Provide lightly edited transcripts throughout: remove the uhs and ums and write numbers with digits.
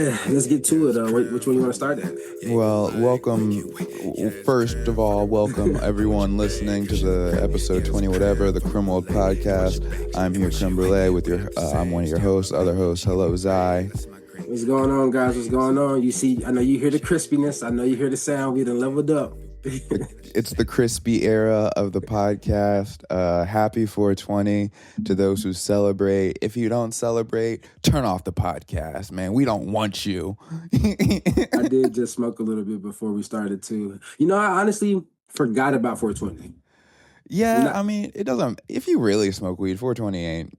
Let's get to it. Which one you want to start at? Well, welcome. First of all, welcome everyone listening to the episode 20, whatever, the Creme podcast. I'm here, Creme Brulee, with I'm one of your hosts, other hosts. Hello, Xaii. What's going on, guys? What's going on? You see, I know you hear the crispiness. I know you hear the sound. We done leveled up. It's the crispy era of the podcast. Happy 420 to those who celebrate. If you don't celebrate, turn off the podcast, man. We don't want you. I did just smoke a little bit before we started too. You know, I honestly forgot about 420. Yeah, I mean, it doesn't. If you really smoke weed, 420 ain't.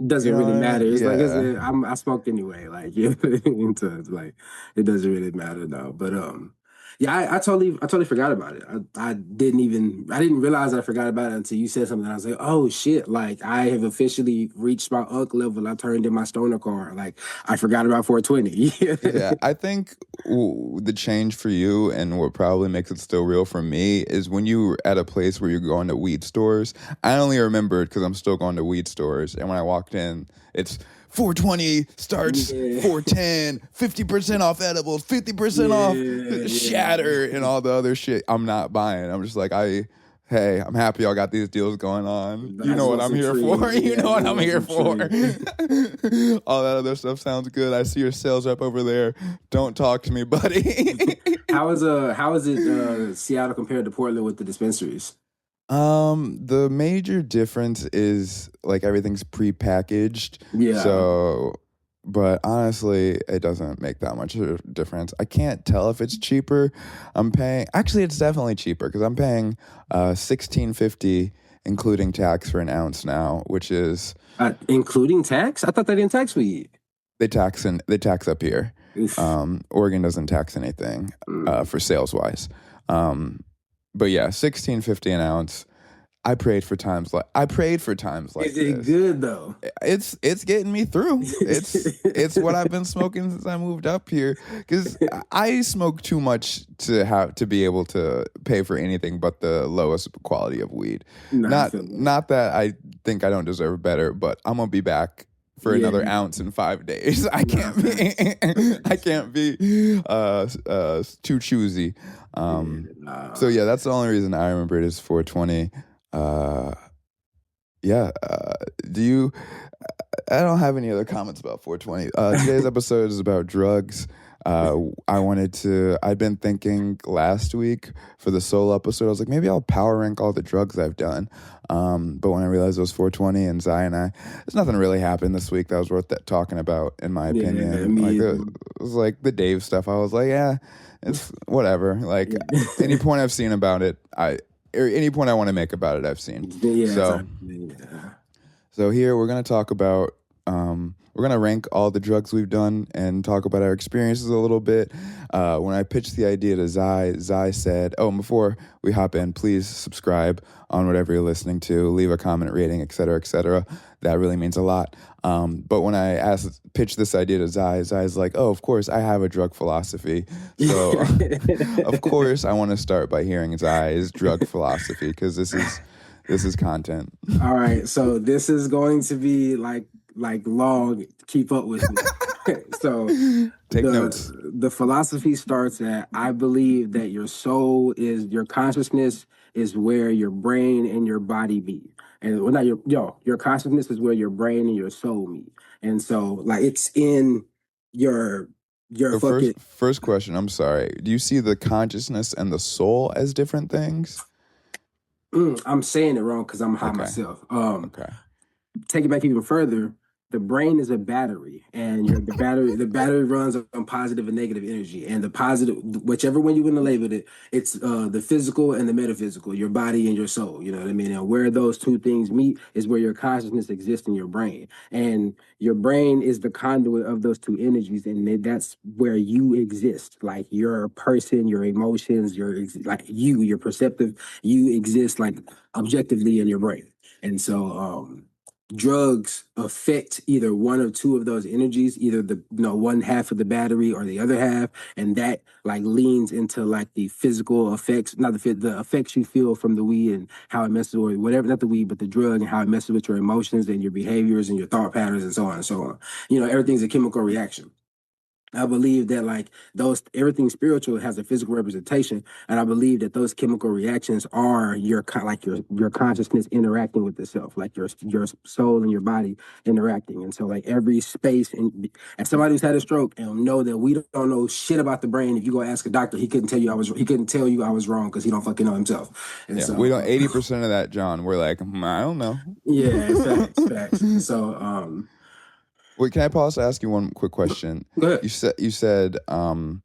Doesn't really matter. It's like Yeah. I smoked anyway. Like yeah, like it doesn't really matter though. But yeah, I totally forgot about it. I didn't realize I forgot about it until you said something. I was like, oh shit! Like I have officially reached my UNC level. I turned in my stoner card. Like I forgot about 420. Yeah, I think the change for you and what probably makes it still real for me is when you were at a place where you're going to weed stores. I only remembered because I'm still going to weed stores, and when I walked in, it's 420 starts 410, 50% off edibles, 50% off shatter, and all the other shit I'm not buying. I'm just like, hey, I'm happy I got these deals going on. You know what I'm here for. You know what I'm here for. All that other stuff sounds good. I see your sales rep over there. Don't talk to me, buddy. How is it Seattle compared to Portland with the dispensaries? The major difference is like everything's prepackaged. Yeah. So, but honestly, it doesn't make that much of a difference. I can't tell if it's cheaper. Actually, it's definitely cheaper because I'm paying $16.50 including tax for an ounce now, which is including tax. I thought they didn't tax weed. They tax up here. Oregon doesn't tax anything for sales wise. But yeah, $16.50 an ounce. I prayed for times like Is it this. good though? It's getting me through. It's what I've been smoking since I moved up here. Because I smoke too much to be able to pay for anything but the lowest quality of weed. Not that I think I don't deserve better, but I'm gonna be back for another ounce in 5 days. I can't be too choosy. So yeah, that's the only reason I remember it is 420. I don't have any other comments about 420. Today's episode is about drugs. I'd been thinking last week for the solo episode, I was like, maybe I'll power rank all the drugs I've done. But when I realized it was 420 and Xaii and there's nothing really happened this week that was worth talking about, in my opinion. It was like the Dave stuff. I was like, yeah, it's whatever. Like any point I've seen about it, or any point I want to make about it, I've seen. So here we're going to talk about, we're going to rank all the drugs we've done and talk about our experiences a little bit. When I pitched the idea to Xaii said, and before we hop in, please subscribe on whatever you're listening to, leave a comment, rating, et cetera, et cetera. That really means a lot. But when I pitched this idea to Xai's like, oh, of course, I have a drug philosophy. So, of course, I want to start by hearing Xai's drug philosophy, because this is content. All right, so this is going to be like long. Keep up with me. So take notes. The philosophy starts at, I believe that your consciousness is where your brain and your body meet. And well, not your consciousness is where your brain and your soul meet. And so like it's in your first question, I'm sorry. Do you see the consciousness and the soul as different things? I'm saying it wrong because I'm high myself. Okay. Take it back even further. The brain is a battery, and the battery runs on positive and negative energy. And the positive, whichever one you want to label it, it's the physical and the metaphysical, your body and your soul. You know what I mean? And where those two things meet is where your consciousness exists in your brain. And your brain is the conduit of those two energies, and that's where you exist. Like your person, your emotions, your perceptive, you exist like objectively in your brain. And so drugs affect either one or two of those energies, either the one half of the battery or the other half, and that like leans into like the physical effects, not the effects you feel from the weed and how it messes, or whatever, not the weed but the drug, and how it messes with your emotions and your behaviors and your thought patterns and so on and so on. Everything's a chemical reaction. I believe that like those everything spiritual has a physical representation, and I believe that those chemical reactions are like your consciousness interacting with itself, like your soul and your body interacting. And so like every space, and as somebody who's had a stroke and know that we don't know shit about the brain. If you go ask a doctor, he couldn't tell you I was wrong because he don't fucking know himself. And Yeah, we so don't 80% of that, John. We're like, I don't know. yeah, facts. So Wait, can I pause to ask you one quick question? go ahead. You said do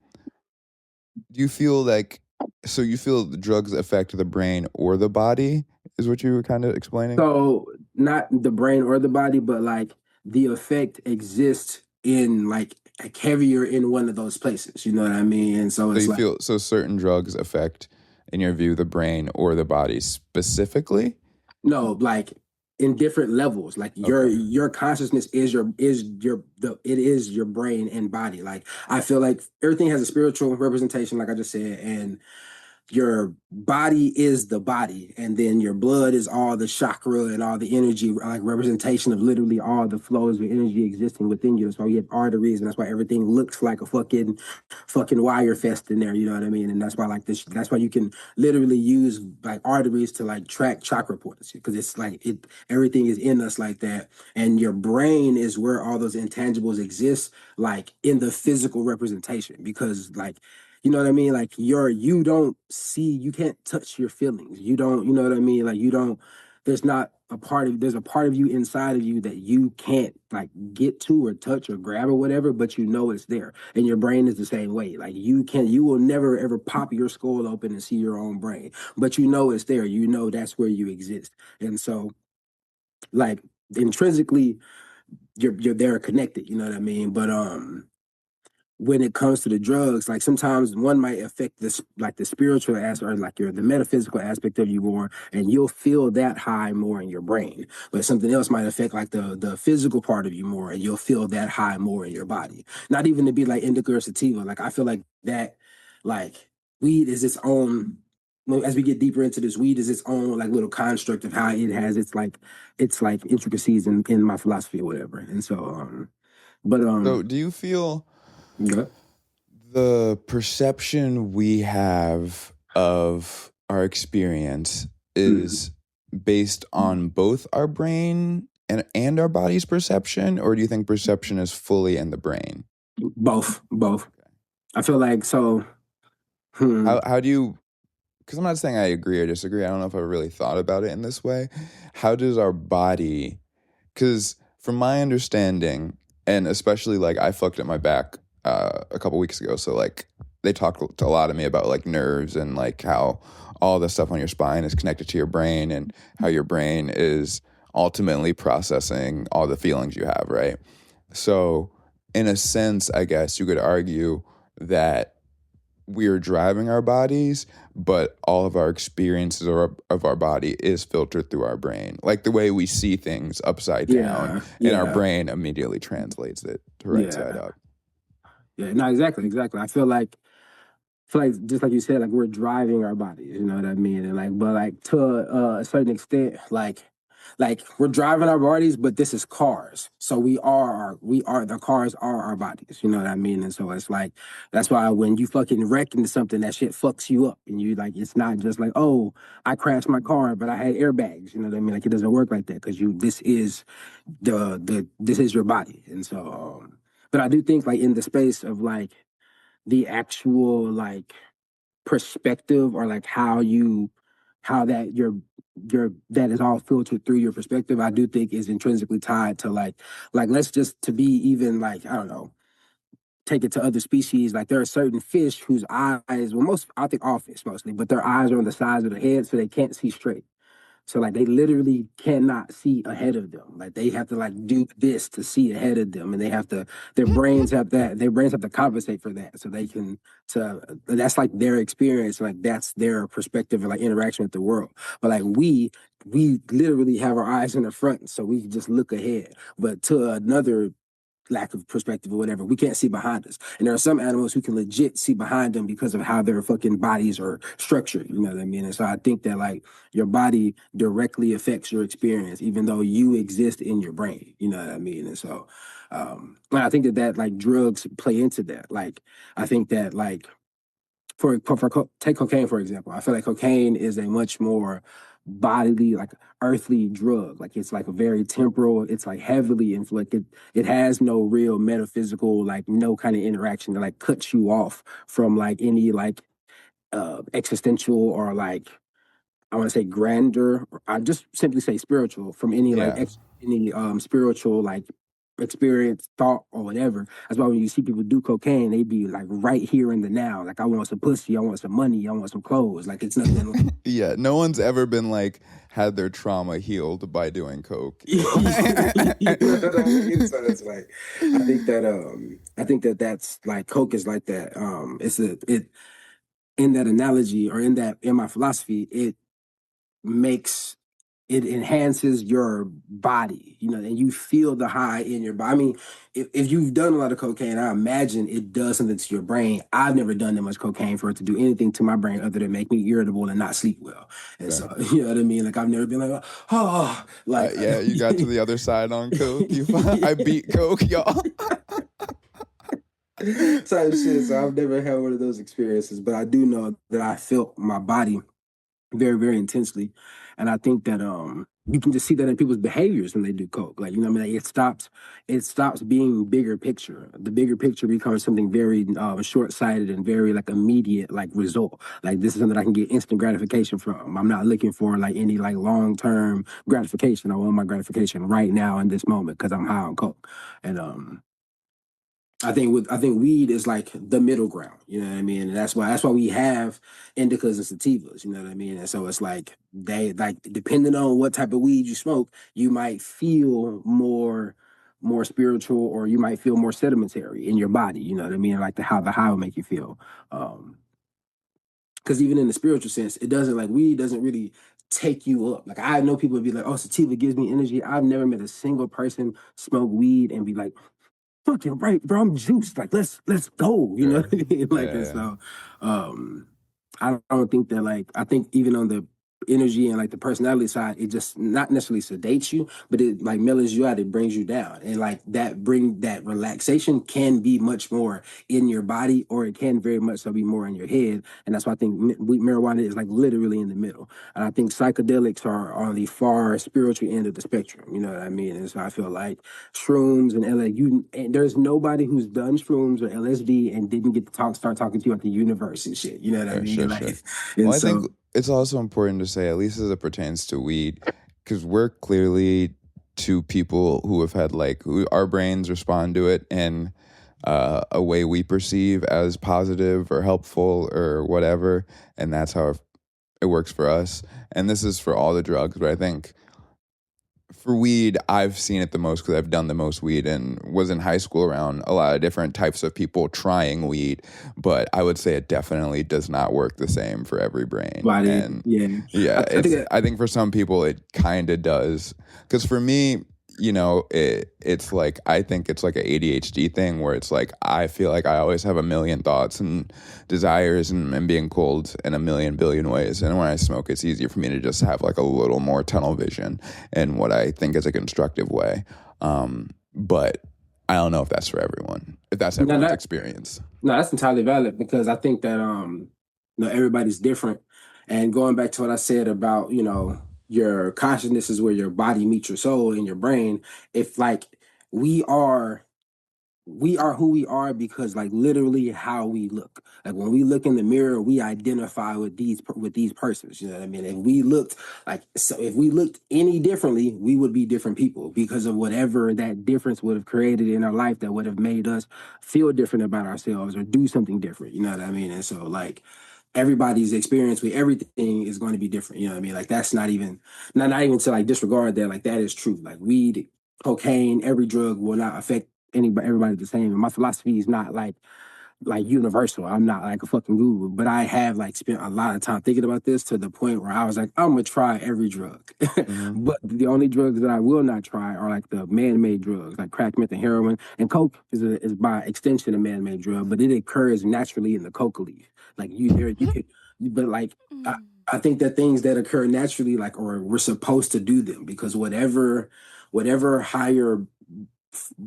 you feel like so you feel the drugs affect the brain or the body is what you were kind of explaining? So not the brain or the body, but like the effect exists in like heavier in one of those places. You know what I mean? And so So it's you like feel so certain drugs affect, in your view, the brain or the body specifically? no, like in different levels. Like Okay. your consciousness it is your brain and body. Like I feel like everything has a spiritual representation, like I just said, and your body is the body, and then your blood is all the chakra and all the energy, like representation of literally all the flows of energy existing within you. That's why we have arteries, and that's why everything looks like a fucking wire fest in there. You know what I mean? And that's why like this. That's why you can literally use like arteries to like track chakra points, because it's like it everything is in us like that. And your brain is where all those intangibles exist, like in the physical representation, because like you know what I mean? Like you don't see, you can't touch your feelings. You don't, you know what I mean? Like you don't, there's not a part of, there's a part of you inside of you that you can't like get to or touch or grab or whatever, but you know it's there. And your brain is the same way. Like you will never ever pop your skull open and see your own brain, but you know it's there. You know that's where you exist. And so like intrinsically, they're connected, you know what I mean? But when it comes to the drugs, like sometimes one might affect this, like the spiritual aspect, or like the metaphysical aspect of you more, and you'll feel that high more in your brain. But something else might affect like the physical part of you more, and you'll feel that high more in your body. Not even to be like indica or sativa. Like I feel like that, like weed is its own. As we get deeper into this, weed is its own like little construct of how it has its like intricacies in my philosophy or whatever. And so, but So do you feel yeah. the perception we have of our experience is based on both our brain and our body's perception, or do you think perception is fully in the brain? Both. I feel like so. Hmm. How do you, because I'm not saying I agree or disagree. I don't know if I really thought about it in this way. How does our body, because from my understanding, and especially like I fucked up my back a couple weeks ago, so like they talked a lot to me about like nerves and like how all the stuff on your spine is connected to your brain and how your brain is ultimately processing all the feelings you have, right? So in a sense, I guess you could argue that we are driving our bodies, but all of our experiences of our body is filtered through our brain. Like the way we see things upside down, Yeah. and our Yeah. brain immediately translates it to right side Yeah. up. Yeah. No, exactly. I feel like just like you said, like we're driving our bodies. You know what I mean? And like, but like to a certain extent, like we're driving our bodies, but this is cars. So the cars are our bodies. You know what I mean? And so it's like that's why when you fucking wreck into something, that shit fucks you up, and you like it's not just like, oh, I crashed my car, but I had airbags. You know what I mean? Like it doesn't work like that, because you this is this is your body. And so but I do think like in the space of like the actual like perspective, or like how that your that is all filtered through your perspective, I do think is intrinsically tied to like let's just to be even like I don't know, take it to other species. Like there are certain fish whose eyes, well, most, I think all fish mostly, but their eyes are on the sides of the head, so they can't see straight. So like they literally cannot see ahead of them. Like they have to like do this to see ahead of them, and they have to their brains have to compensate for that, so they can to that's like their experience, like that's their perspective and like interaction with the world. But like we literally have our eyes in the front, so we can just look ahead. But to another lack of perspective or whatever, we can't see behind us. And there are some animals who can legit see behind them because of how their fucking bodies are structured. You know what I mean? And so I think that like your body directly affects your experience, even though you exist in your brain. You know what I mean? And so And I think that like drugs play into that. Like I think that like take cocaine for example. I feel like cocaine is a much more bodily, like earthly drug. Like it's like a very temporal. It's like heavily inflicted. It has no real metaphysical, like no kind of interaction that like cuts you off from like any like existential or like I want to say grander. I just simply say spiritual from any like Yeah. any spiritual like experience, thought, or whatever. That's why when you see people do cocaine, they be like right here in the now. Like I want some pussy, I want some money, I want some clothes. Like it's nothing. Like, Yeah, no one's ever been like had their trauma healed by doing coke. you know what I mean? So it's like I think that that's like coke is like that. It's a it in that analogy or in my philosophy, makes it enhances your body, you know, and you feel the high in your body. I mean, if you've done a lot of cocaine, I imagine it does something to your brain. I've never done that much cocaine for it to do anything to my brain other than make me irritable and not sleep well. And Fair. so, you know what I mean? Like I've never been like, oh, like, Yeah, you got to the other side on coke. I beat coke, y'all. type shit. So I've never had one of those experiences, but I do know that I felt my body very, very intensely. And I think that you can just see that in people's behaviors when they do coke. Like, you know what I mean? Like, it stops being bigger picture. The bigger picture becomes something very short sighted and very like immediate like result. Like this is something I can get instant gratification from. I'm not looking for like any like long term gratification. I want my gratification right now in this moment because I'm high on coke. And I think weed is like the middle ground, you know what I mean? And that's why we have indicas and sativas, you know what I mean? And so it's like they like depending on what type of weed you smoke, you might feel more spiritual or you might feel more sedimentary in your body, you know what I mean? Like how the high will make you feel. Because even in the spiritual sense, it doesn't like weed doesn't really take you up. Like I know people be like, oh, sativa gives me energy. I've never met a single person smoke weed and be like, fucking right, bro. I'm juiced. Like, let's go. You know Sure. what I mean? Like, Yeah, and yeah. so, I don't think that like I think even on the energy and like the personality side, it just not necessarily sedates you, but it like mellows you out. It brings you down, and like that relaxation can be much more in your body, or it can very much so be more in your head. And that's why I think marijuana is like literally in the middle. And I think psychedelics are on the far spiritual end of the spectrum. You know what I mean? And so I feel like shrooms and LA. And there's nobody who's done shrooms or LSD and didn't get to start talking to you at the universe and shit. You know what I Sure, mean? sure, Like, sure. and Well, I think so it's also important to say, at least as it pertains to weed, because we're clearly two people who have had our brains respond to it in a way we perceive as positive or helpful or whatever, and that's how it works for us. And this is for all the drugs, but I think for weed, I've seen it the most because I've done the most weed and was in high school around a lot of different types of people trying weed. But I would say it definitely does not work the same for every brain. body, And yeah. yeah, I think that I think for some people it kind of does. Because for me, it's like I think it's like a ADHD thing where it's like I feel like I always have a million thoughts and desires and being pulled in a million billion ways. And when I smoke, it's easier for me to just have like a little more tunnel vision in what I think is a constructive way. But I don't know if that's for everyone, if that's no, everyone's that experience. no, that's entirely valid because I think that everybody's different. And going back to what I said about your consciousness is where your body meets your soul and your brain. If like we are we are who we are because like literally how we look. Like when we look in the mirror, we identify with these persons. You know what I mean? If we looked any differently, we would be different people because of whatever that difference would have created in our life that would have made us feel different about ourselves or do something different. You know what I mean? And so like everybody's experience with everything is going to be different. You know what I mean? Like that's not even to like disregard that. Like that is true. Like weed, cocaine, every drug will not affect everybody the same. And my philosophy is not like universal. I'm not like a fucking guru, but I have like spent a lot of time thinking about this to the point where I was like, I'm gonna try every drug. Hmm. But the only drugs that I will not try are like the man-made drugs, like crack, meth, and heroin. And coke is by extension a man-made drug, but it occurs naturally in the coca leaf. Like you could, but like I think that things that occur naturally, like, or we're supposed to do them because whatever higher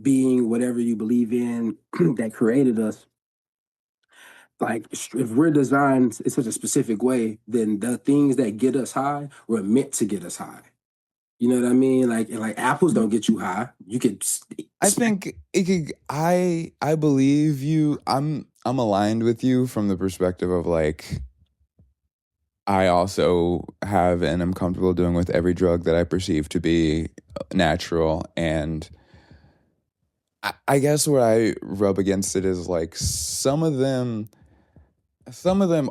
being whatever you believe in that created us, like if we're designed in such a specific way, then the things that get us high were meant to get us high. You know what I mean? Like apples don't get you high. You could I think it could, I believe you. I'm aligned with you from the perspective of like I also have and am comfortable doing with every drug that I perceive to be natural. And I guess what I rub against it is like some of them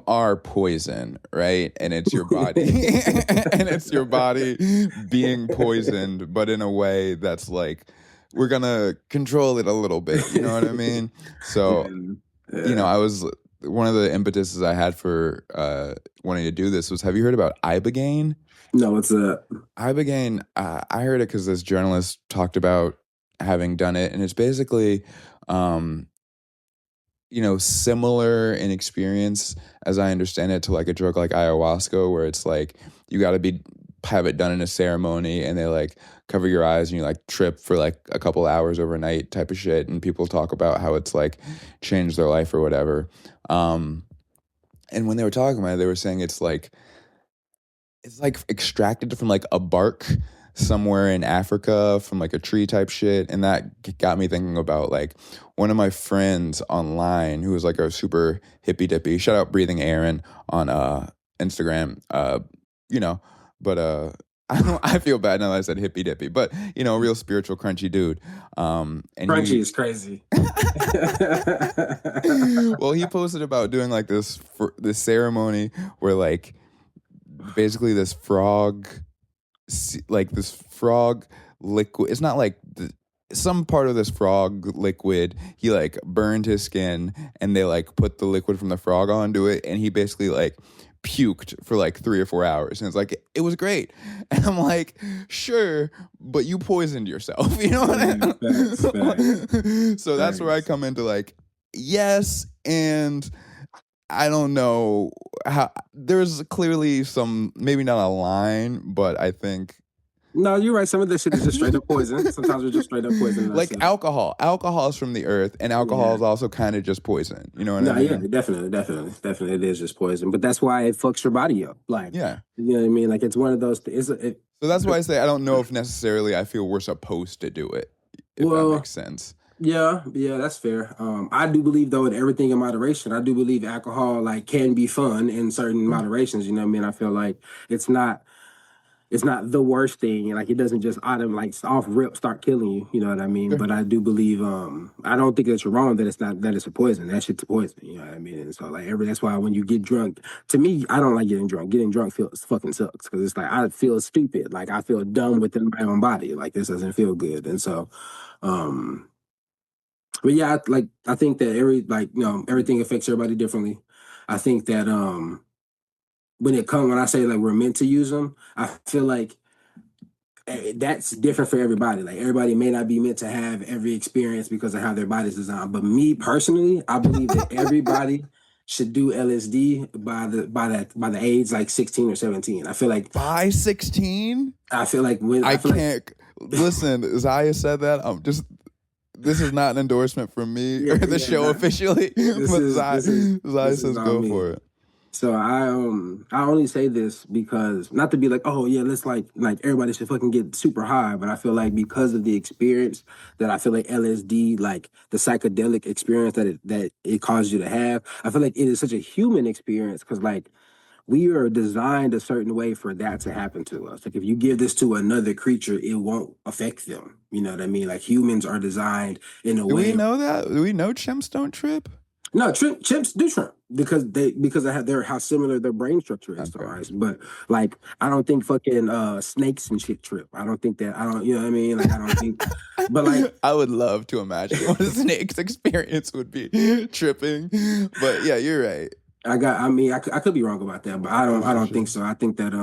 are poison, right? And it's your body. And it's your body being poisoned, but in a way that's like we're gonna control it a little bit, you know what I mean? So, yeah. I was one of the impetuses I had for wanting to do this was, have you heard about ibogaine? No, it's a Ibogaine, I heard it because this journalist talked about having done it, and it's basically um similar in experience, as I understand it, to like a drug like ayahuasca, where it's like you got to be have it done in a ceremony, and they like cover your eyes and you like trip for like a couple hours overnight type of shit, and people talk about how it's like changed their life or whatever. And when they were talking about it, they were saying it's like extracted from like a bark somewhere in Africa from like a tree type shit. And that got me thinking about like one of my friends online who was like a super hippy dippy. Shout out Breathing Aaron on Instagram. You know, but I feel bad now that I said hippy dippy, but a real spiritual crunchy dude. And crunchy he is crazy. well, he posted about doing like this ceremony where like basically this frog liquid. It's not like some part of this frog liquid. He like burned his skin, and they like put the liquid from the frog onto it, and he basically like puked for like 3 or 4 hours, and it's like it was great. And I'm like, sure, but you poisoned yourself. You know what I mean? So that's where I come into like, yes, and I don't know how. There's clearly some, maybe not a line, but I think No, you're right. Some of this shit is just straight up poison. Sometimes we're just straight up poisoning like ourselves. alcohol. Alcohol is from the earth, and alcohol Yeah. is also kind of just poison. You know what I No, yeah, mean? definitely, it is just poison. But that's why it fucks your body up. Like, Yeah. you know what I mean? Like, it's one of those. So that's why I say I don't know if necessarily I feel we're supposed to do it, if that well, makes sense. yeah, that's fair. I do believe though in everything in moderation. I do believe alcohol like can be fun in certain moderations. You know what I mean? I feel like it's not. It's not the worst thing. Like it doesn't just like off rip start killing you. You know what I mean? Sure. But I do believe I don't think that you're wrong that it's not that it's a poison. That shit's a poison. You know what I mean? And so like that's why when you get drunk, to me, I don't like getting drunk. Getting drunk feels fucking sucks because it's like I feel stupid. Like I feel dumb within my own body. Like this doesn't feel good. And so um but yeah, I think that everything affects everybody differently. I think that when I say like we're meant to use them, I feel like that's different for everybody. Like everybody may not be meant to have every experience because of how their body's designed. But me personally, I believe that everybody should do LSD by the age like 16 or 17. By 16? I feel like when I I feel like can't listen. Zaya said that. I'm just. This is not an endorsement from me yeah, or the yeah, show officially, but Zaya this is says on go me. for it. So I only say this because not to be like, oh yeah, let's like everybody should fucking get super high, but I feel like because of the experience that I feel like LSD, like the psychedelic experience that it caused you to have, I feel like it is such a human experience because like we are designed a certain way for that to happen to us. Like if you give this to another creature, it won't affect them. You know what I mean? Like humans are designed in a Do we way. know that? Do we know chimps don't trip? No, chimps do shrimp because I have their how similar their brain structure is to Okay. ours. But like, I don't think fucking snakes and shit trip. I don't think that. I don't. You know what I mean? Like, I don't think. But like, I would love to imagine what a snake's experience would be tripping. But yeah, you're right. I mean, I could be wrong about that, but I For don't think sure. so. I think that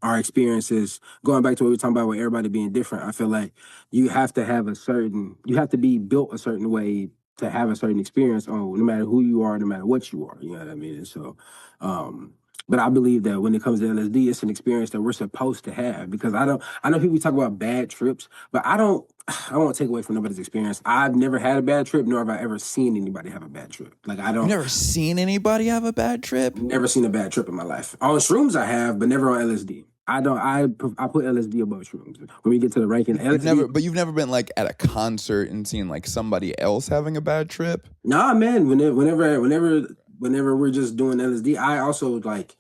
our experiences going back to what we were talking about with everybody being different. I feel like you have to be built a certain way to have a certain experience on no matter who you are, no matter what you are. You know what I mean? And so, um, But I believe that when it comes to LSD, it's an experience that we're supposed to have because I know people talk about bad trips, but I don't. I won't take away from nobody's experience. I've never had a bad trip, nor have I ever seen anybody have a bad trip. Like I You've don't, never seen anybody have a bad trip? never seen a bad trip in my life. On shrooms, I have, but never on LSD. I don't. I put LSD above shrooms. When we get to the ranking, LSD. You've never been like at a concert and seen like somebody else having a bad trip? Nah, man. Whenever we're just doing LSD, I also like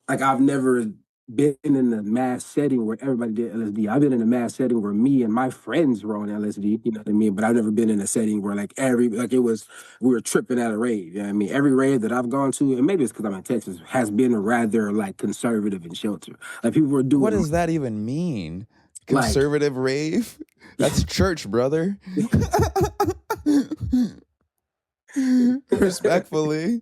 I've never been in a mass setting where everybody did LSD. I've been in a mass setting where me and my friends were on LSD, you know what I mean? But I've never been in a setting where it was we were tripping at a rave. You know what I mean? Every rave that I've gone to, and maybe it's because I'm in Texas, has been rather like conservative and sheltered. Like people were What doing does that even mean? like Conservative rave? That's church, brother. Respectfully.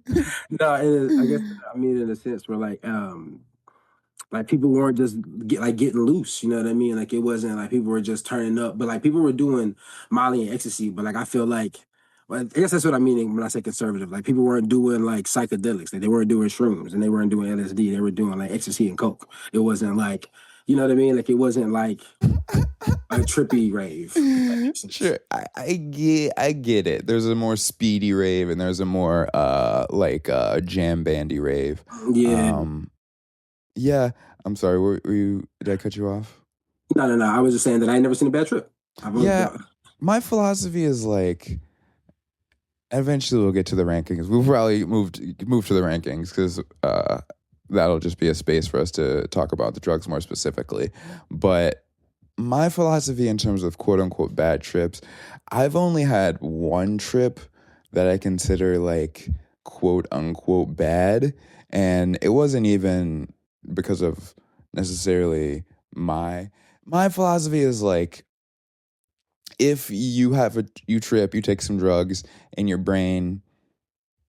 no, I guess I mean in a sense where like people weren't just getting loose, you know what I mean? Like it wasn't like people were just turning up, but like people were doing Molly and ecstasy. But like I feel like, well, I guess that's what I mean when I say conservative. Like people weren't doing like psychedelics, like they weren't doing shrooms and they weren't doing LSD. They were doing like ecstasy and coke. It wasn't like, you know what I mean? Like it wasn't like a trippy rave. If that makes sense. Sure, I get it. There's a more speedy rave and there's a more jam bandy rave. Yeah. Yeah, I'm sorry. Were you? Did I cut you off? No. I was just saying that I ain't never seen a bad trip. I've only Yeah, my philosophy is like eventually we'll get to the rankings. We'll probably move to the rankings because that'll just be a space for us to talk about the drugs more specifically. But my philosophy in terms of quote unquote bad trips, I've only had one trip that I consider like quote unquote bad, and it wasn't even because of necessarily my philosophy is like if you trip, you take some drugs and your brain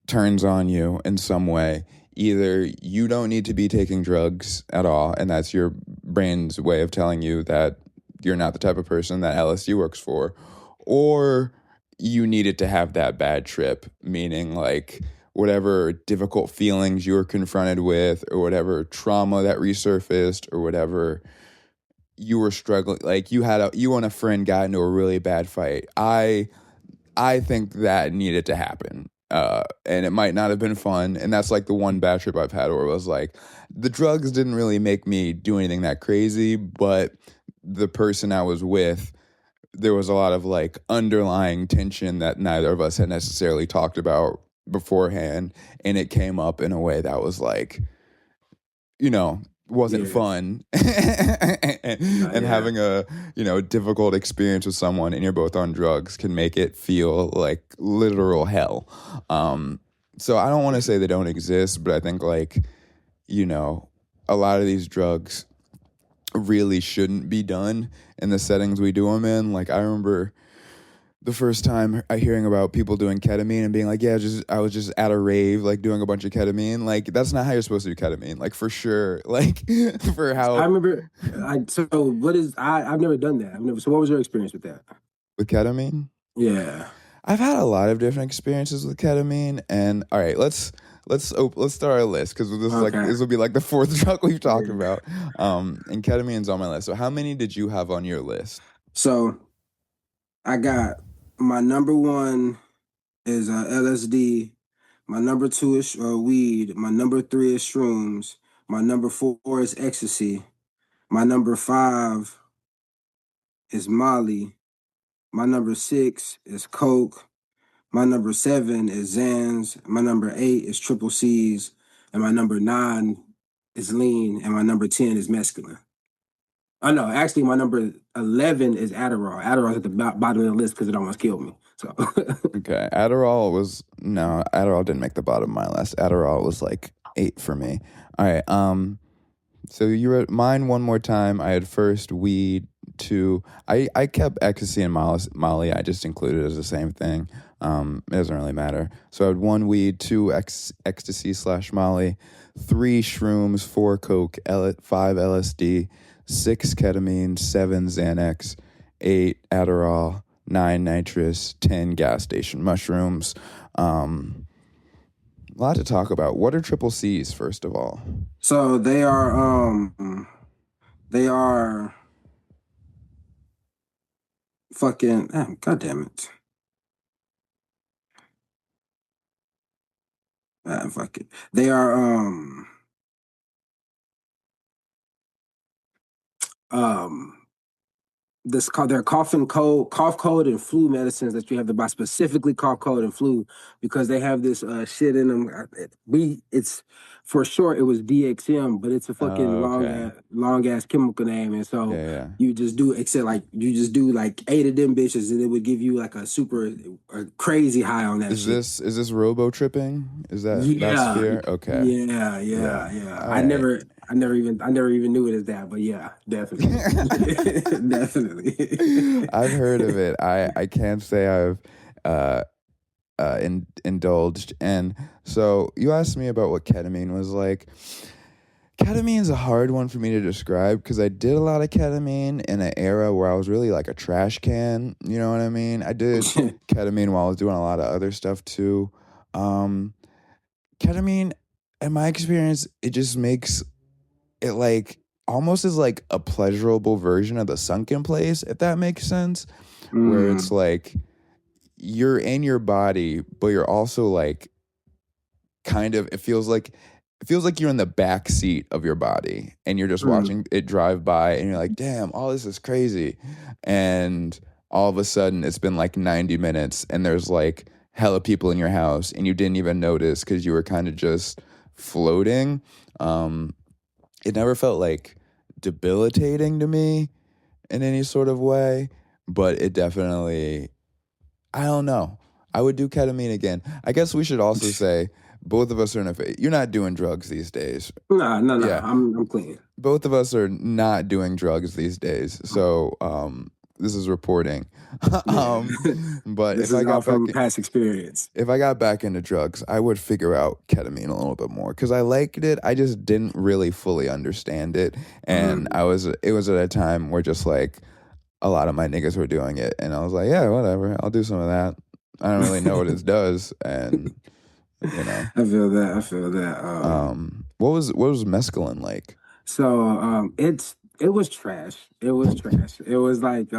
turns on you in some way, either you don't need to be taking drugs at all and that's your brain's way of telling you that you're not the type of person that LSD works for, or you needed to have that bad trip, meaning like whatever difficult feelings you were confronted with or whatever trauma that resurfaced or whatever you were struggling, like you and a friend got into a really bad fight. I think that needed to happen. And it might not have been fun. And that's like the one bad trip I've had where it was like the drugs didn't really make me do anything that crazy, but the person I was with, there was a lot of like underlying tension that neither of us had necessarily talked about beforehand. And it came up in a way that was like, wasn't Yeah. fun. and Yeah. having a, difficult experience with someone and you're both on drugs can make it feel like literal hell. So I don't want to say they don't exist, but I think like, a lot of these drugs really shouldn't be done in the settings we do them in. Like I remember the first time I hearing about people doing ketamine and being like, yeah, I was just at a rave, like doing a bunch of ketamine. Like that's not how you're supposed to do ketamine. Like for sure. Like for how I remember. I've never done that. So what was your experience with that? with ketamine. Yeah. I've had a lot of different experiences with ketamine, and all right, let's start our list because Okay. this will be like the fourth drug we've talked about. And ketamine's on my list. So how many did you have on your list? So I got my number one is LSD. My number two is weed. My number three is shrooms. My number four is ecstasy. My number five is Molly. My number six is coke. My number seven is Zans. My number eight is triple C's. And my number nine is lean. And my number 10 is mescaline. Oh, no, actually, my number 11 is Adderall. Adderall's at the bottom of the list because it almost killed me. So, Okay, Adderall didn't make the bottom of my list. Adderall was like 8 for me. All right, so you wrote mine one more time. I had first weed, two. I kept ecstasy and Molly. I just included it as the same thing. It doesn't really matter. So I had one weed, two ecstasy / Molly, 3 shrooms, 4 coke, 5 LSD, 6 ketamine, 7 Xanax, 8 Adderall, 9 nitrous, 10 gas station mushrooms. A lot to talk about. What are triple C's, first of all? So they are fucking god damn it. Fuck it. They are um this called their cough cold and flu medicines that you have to buy specifically cough cold and flu because they have this shit in them. It's for short it was DXM, but it's a fucking Oh, okay. long ass chemical name, and so Yeah, yeah. you just do except like you just do like 8 of them bitches, and it would give you like a crazy high on that shit. Is this robo tripping? Is that's Yeah, fear? Okay. yeah, Yeah. yeah, yeah. All right. I never even knew it as that, but yeah, definitely, definitely. I've heard of it. I can't say I've uh indulged. And so you asked me about what ketamine was like. Ketamine is a hard one for me to describe because I did a lot of ketamine in an era where I was really like a trash can. You know what I mean? I did ketamine while I was doing a lot of other stuff too. Um, Ketamine, in my experience, it just makes it like almost as like a pleasurable version of the sunken place, if that makes sense. Where it's Mm, like you're in your body, but you're also like kind of it feels like you're in the back seat of your body and you're just mm, watching it drive by and you're like, damn, all this is crazy. And all of a sudden it's been like 90 minutes and there's like hella people in your house and you didn't even notice because you were kind of just floating. Um, it never felt like debilitating to me in any sort of way, but it definitely, I don't know. I would do ketamine again. I guess we should also say both of us are in a phase. You're not doing drugs these days. nah, no, no. Yeah. I'm clean. Both of us are not doing drugs these days. So this is reporting. Yeah. But This is all from past experience. if I got back into drugs, I would figure out ketamine a little bit more because I liked it. I just didn't really fully understand it. And Mm. it was at a time where just like a lot of my niggas were doing it. And I was like, yeah, whatever. I'll do some of that. I don't really know what it does. And, you know, I feel that. I feel that. what was mescaline like? So it was trash. It was trash. It was like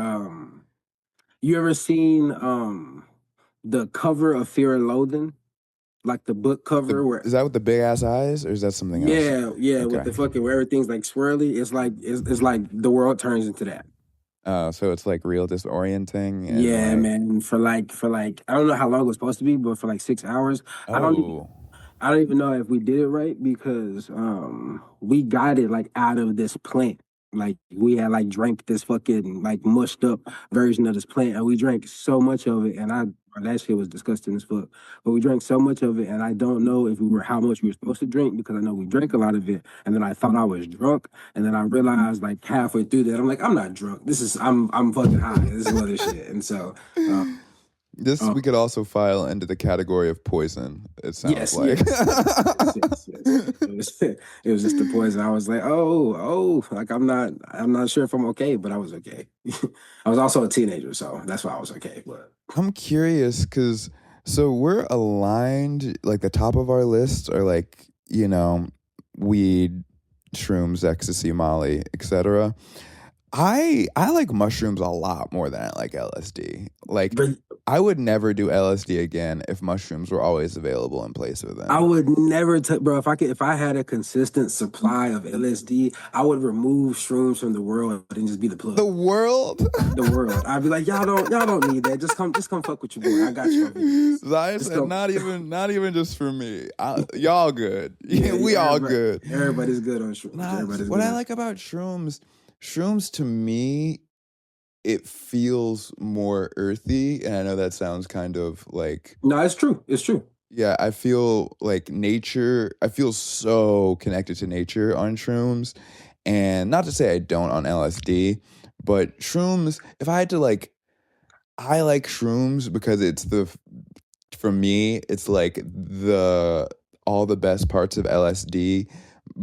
you ever seen the cover of Fear and Loathing? Like the book cover where Is that with the big ass eyes or is that something else? yeah, yeah, with Okay. the fucking where everything's like swirly. It's like the world turns into that. So it's like real disorienting and Yeah, like, man. For like I don't know how long it was supposed to be, but for like 6 hours. I don't even oh, I don't even know if we did it right because we got it like out of this plant. Like we had like drank this fucking like mushed up version of this plant and we drank so much of it and I that shit was disgusting as fuck. But we drank so much of it and I don't know if we were how much we were supposed to drink because I know we drank a lot of it and then I thought I was drunk and then I realized like halfway through that I'm like I'm not drunk. I'm fucking high. This is some other shit. And so uh, this we um, could also file into the category of poison, it sounds yes, like. yes, yes, yes, yes, yes. It was just the poison. I was like, like I'm not sure if I'm okay, but I was okay. I was also a teenager, so that's why I was okay. But I'm curious because so we're aligned, like the top of our lists are like, weed, shrooms, ecstasy, Molly, etc. I like mushrooms a lot more than I like LSD. Like but I would never do LSD again if mushrooms were always available in place of I them. would never take, bro. If I had a consistent supply of LSD, I would remove shrooms from the world and just be the The plug. world. The world. I'd be like, y'all don't need that. Just come fuck with your boy. I got you over here. Zaya Just said, go. not even just for me. Y'all good. Yeah, Yeah, we yeah, all good. everybody's good on shrooms. Nah, Everybody's what good I on. like about shrooms to me, it feels more earthy, and I know that sounds kind of like, No, it's true. It's true. yeah, I feel like nature. I feel so connected to nature on shrooms, and not to say I don't on LSD, but shrooms. If I had to like, I like shrooms because for me, it's like all the best parts of LSD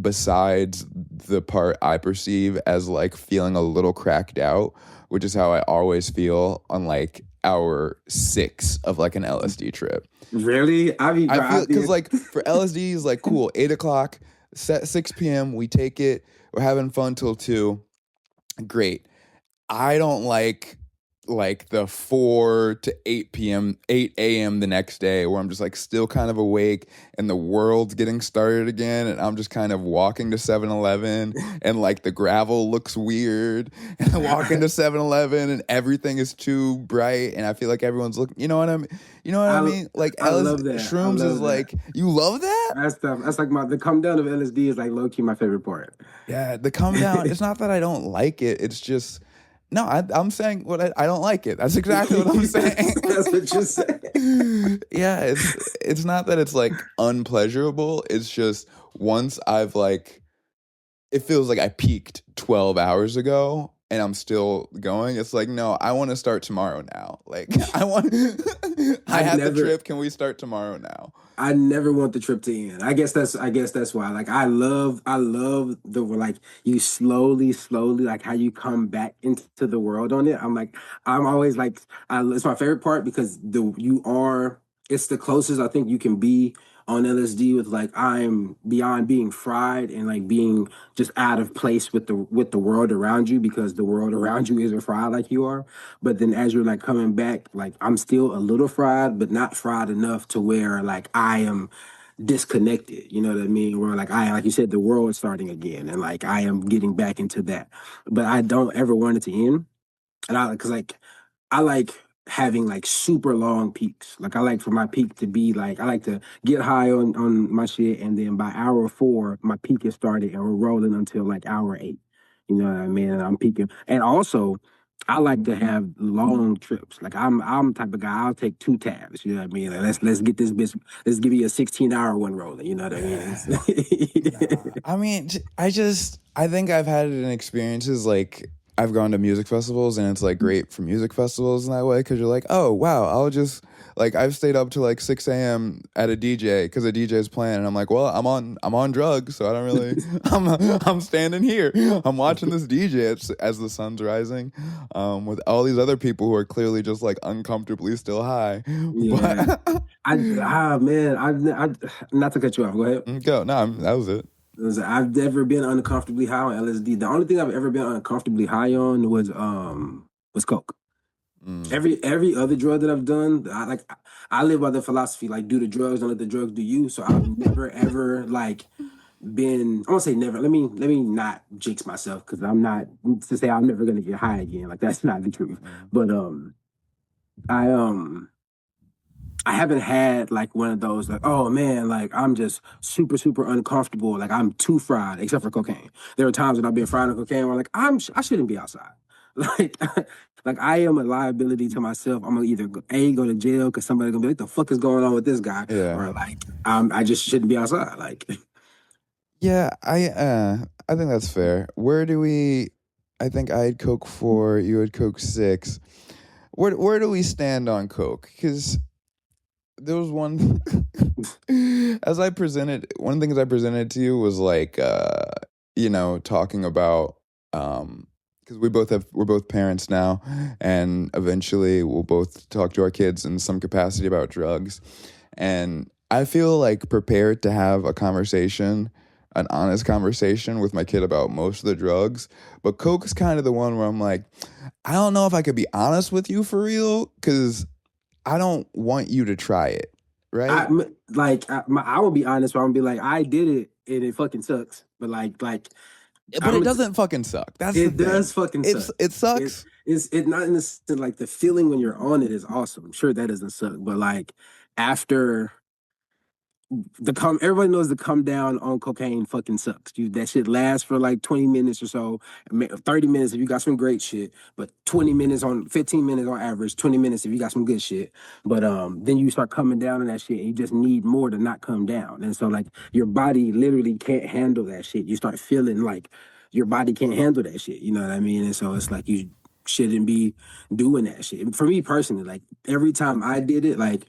besides the part I perceive as like feeling a little cracked out, which is how I always feel on like hour 6 of like an LSD trip. Really? I feel because like for LSD is like cool, 8 o'clock, set 6 p.m. We take it, we're having fun till 2. Great. I don't like the 4 to 8 p.m., 8 a.m. the next day where I'm just like still kind of awake and the world's getting started again and I'm just kind of walking to 7-Eleven and like the gravel looks weird and I walk into 7-Eleven and everything is too bright and I feel like everyone's looking, you know what I mean? You know what I I mean? Like I love that. I Shrooms is love that. like, you love that? That's like the come down of LSD is like low key my favorite part. Yeah, the come down. It's not that I don't like it. It's just no. I'm saying what I don't like it. That's exactly what I'm saying. That's what you said. Yeah, it's not that it's like unpleasurable. It's just once I've like, it feels like I peaked 12 hours ago and I'm still going. It's like no, I want to start tomorrow now. Like I want. I I had the never trip. Can we start tomorrow now? I never want the trip to end. I guess that's why. Like I love the like you slowly like how you come back into the world on it. I'm always like it's my favorite part because the you are it's the closest I think you can be on LSD with like I'm beyond being fried and like being just out of place with the world around you because the world around you isn't fried like you are. But then as you're like coming back, like I'm still a little fried, but not fried enough to where like I am disconnected. You know what I mean? Where like you said, the world is starting again, and like I am getting back into that. But I don't ever want it to end. And because like I like having like super long peaks. Like I like for my peak to be like I like to get high on my shit, and then by hour 4, my peak is started, and we're rolling until like hour 8. You know what I mean? And I'm peaking, and also I like to have long trips. Like I'm the type of guy I'll take 2 tabs. You know what I mean? Like, let's get this bitch. Let's give you a 16-hour one rolling. You know what I mean? Yeah. Nah, I mean, I think I've had it in experiences like I've gone to music festivals and it's like great for music festivals in that way because you're like, oh wow, I'll just like I've stayed up to like 6 a.m. at a DJ because a DJ's playing and I'm like, well, I'm on drugs, so I don't really I'm standing here, I'm watching this DJ as the sun's rising, with all these other people who are clearly just like uncomfortably still high, Yeah. but Man, I not to cut you off. Go ahead. go no, that was it. I've never been uncomfortably high on LSD. The only thing I've ever been uncomfortably high on was coke. Mm. Every other drug that I've done, I live by the philosophy like do the drugs, don't let the drugs do you. So I've never ever like been I won't say never. Let me not jinx myself because I'm not to say I'm never gonna get high again. Like that's not the truth. Mm. But I I haven't had like one of those like, oh man, like I'm just super uncomfortable, like I'm too fried, except for cocaine. There are times when I've been fried on cocaine where I'm like I shouldn't be outside. Like like I am a liability to myself. I'm gonna either go to jail because somebody gonna be like, the fuck is going on with this guy, Yeah. or like I just shouldn't be outside. Like Yeah, I think that's fair. Where do we I think I had Coke 4, you had Coke 6. Where do we stand on Coke? Cuz there was one as I presented one of the things I presented to you was like talking about because we're both parents now and eventually we'll both talk to our kids in some capacity about drugs and I feel like prepared to have a conversation, an honest conversation with my kid about most of the drugs, but coke is kind of the one where I'm like, I don't know if I could be honest with you for real because I don't want you to try it, right? I will be honest, I'm gonna be like I did it and it fucking sucks, but like But it I'm doesn't fucking suck. That's the it thing. does fucking suck. It It sucks. it not in the sense like the feeling when you're on it is awesome. Sure, that doesn't suck, but like after the come everybody knows the come down on cocaine fucking sucks. That shit lasts for like 20 minutes or so, 30 minutes if you got some great shit, but 20 minutes on 15 minutes on average, 20 minutes if you got some good shit. But then you start coming down on that shit and you just need more to not come down. And so like your body literally can't handle that shit. You start feeling like your body can't handle that shit. You know what I mean? And so it's like you shouldn't be doing that shit. For me personally, like every time I did it, like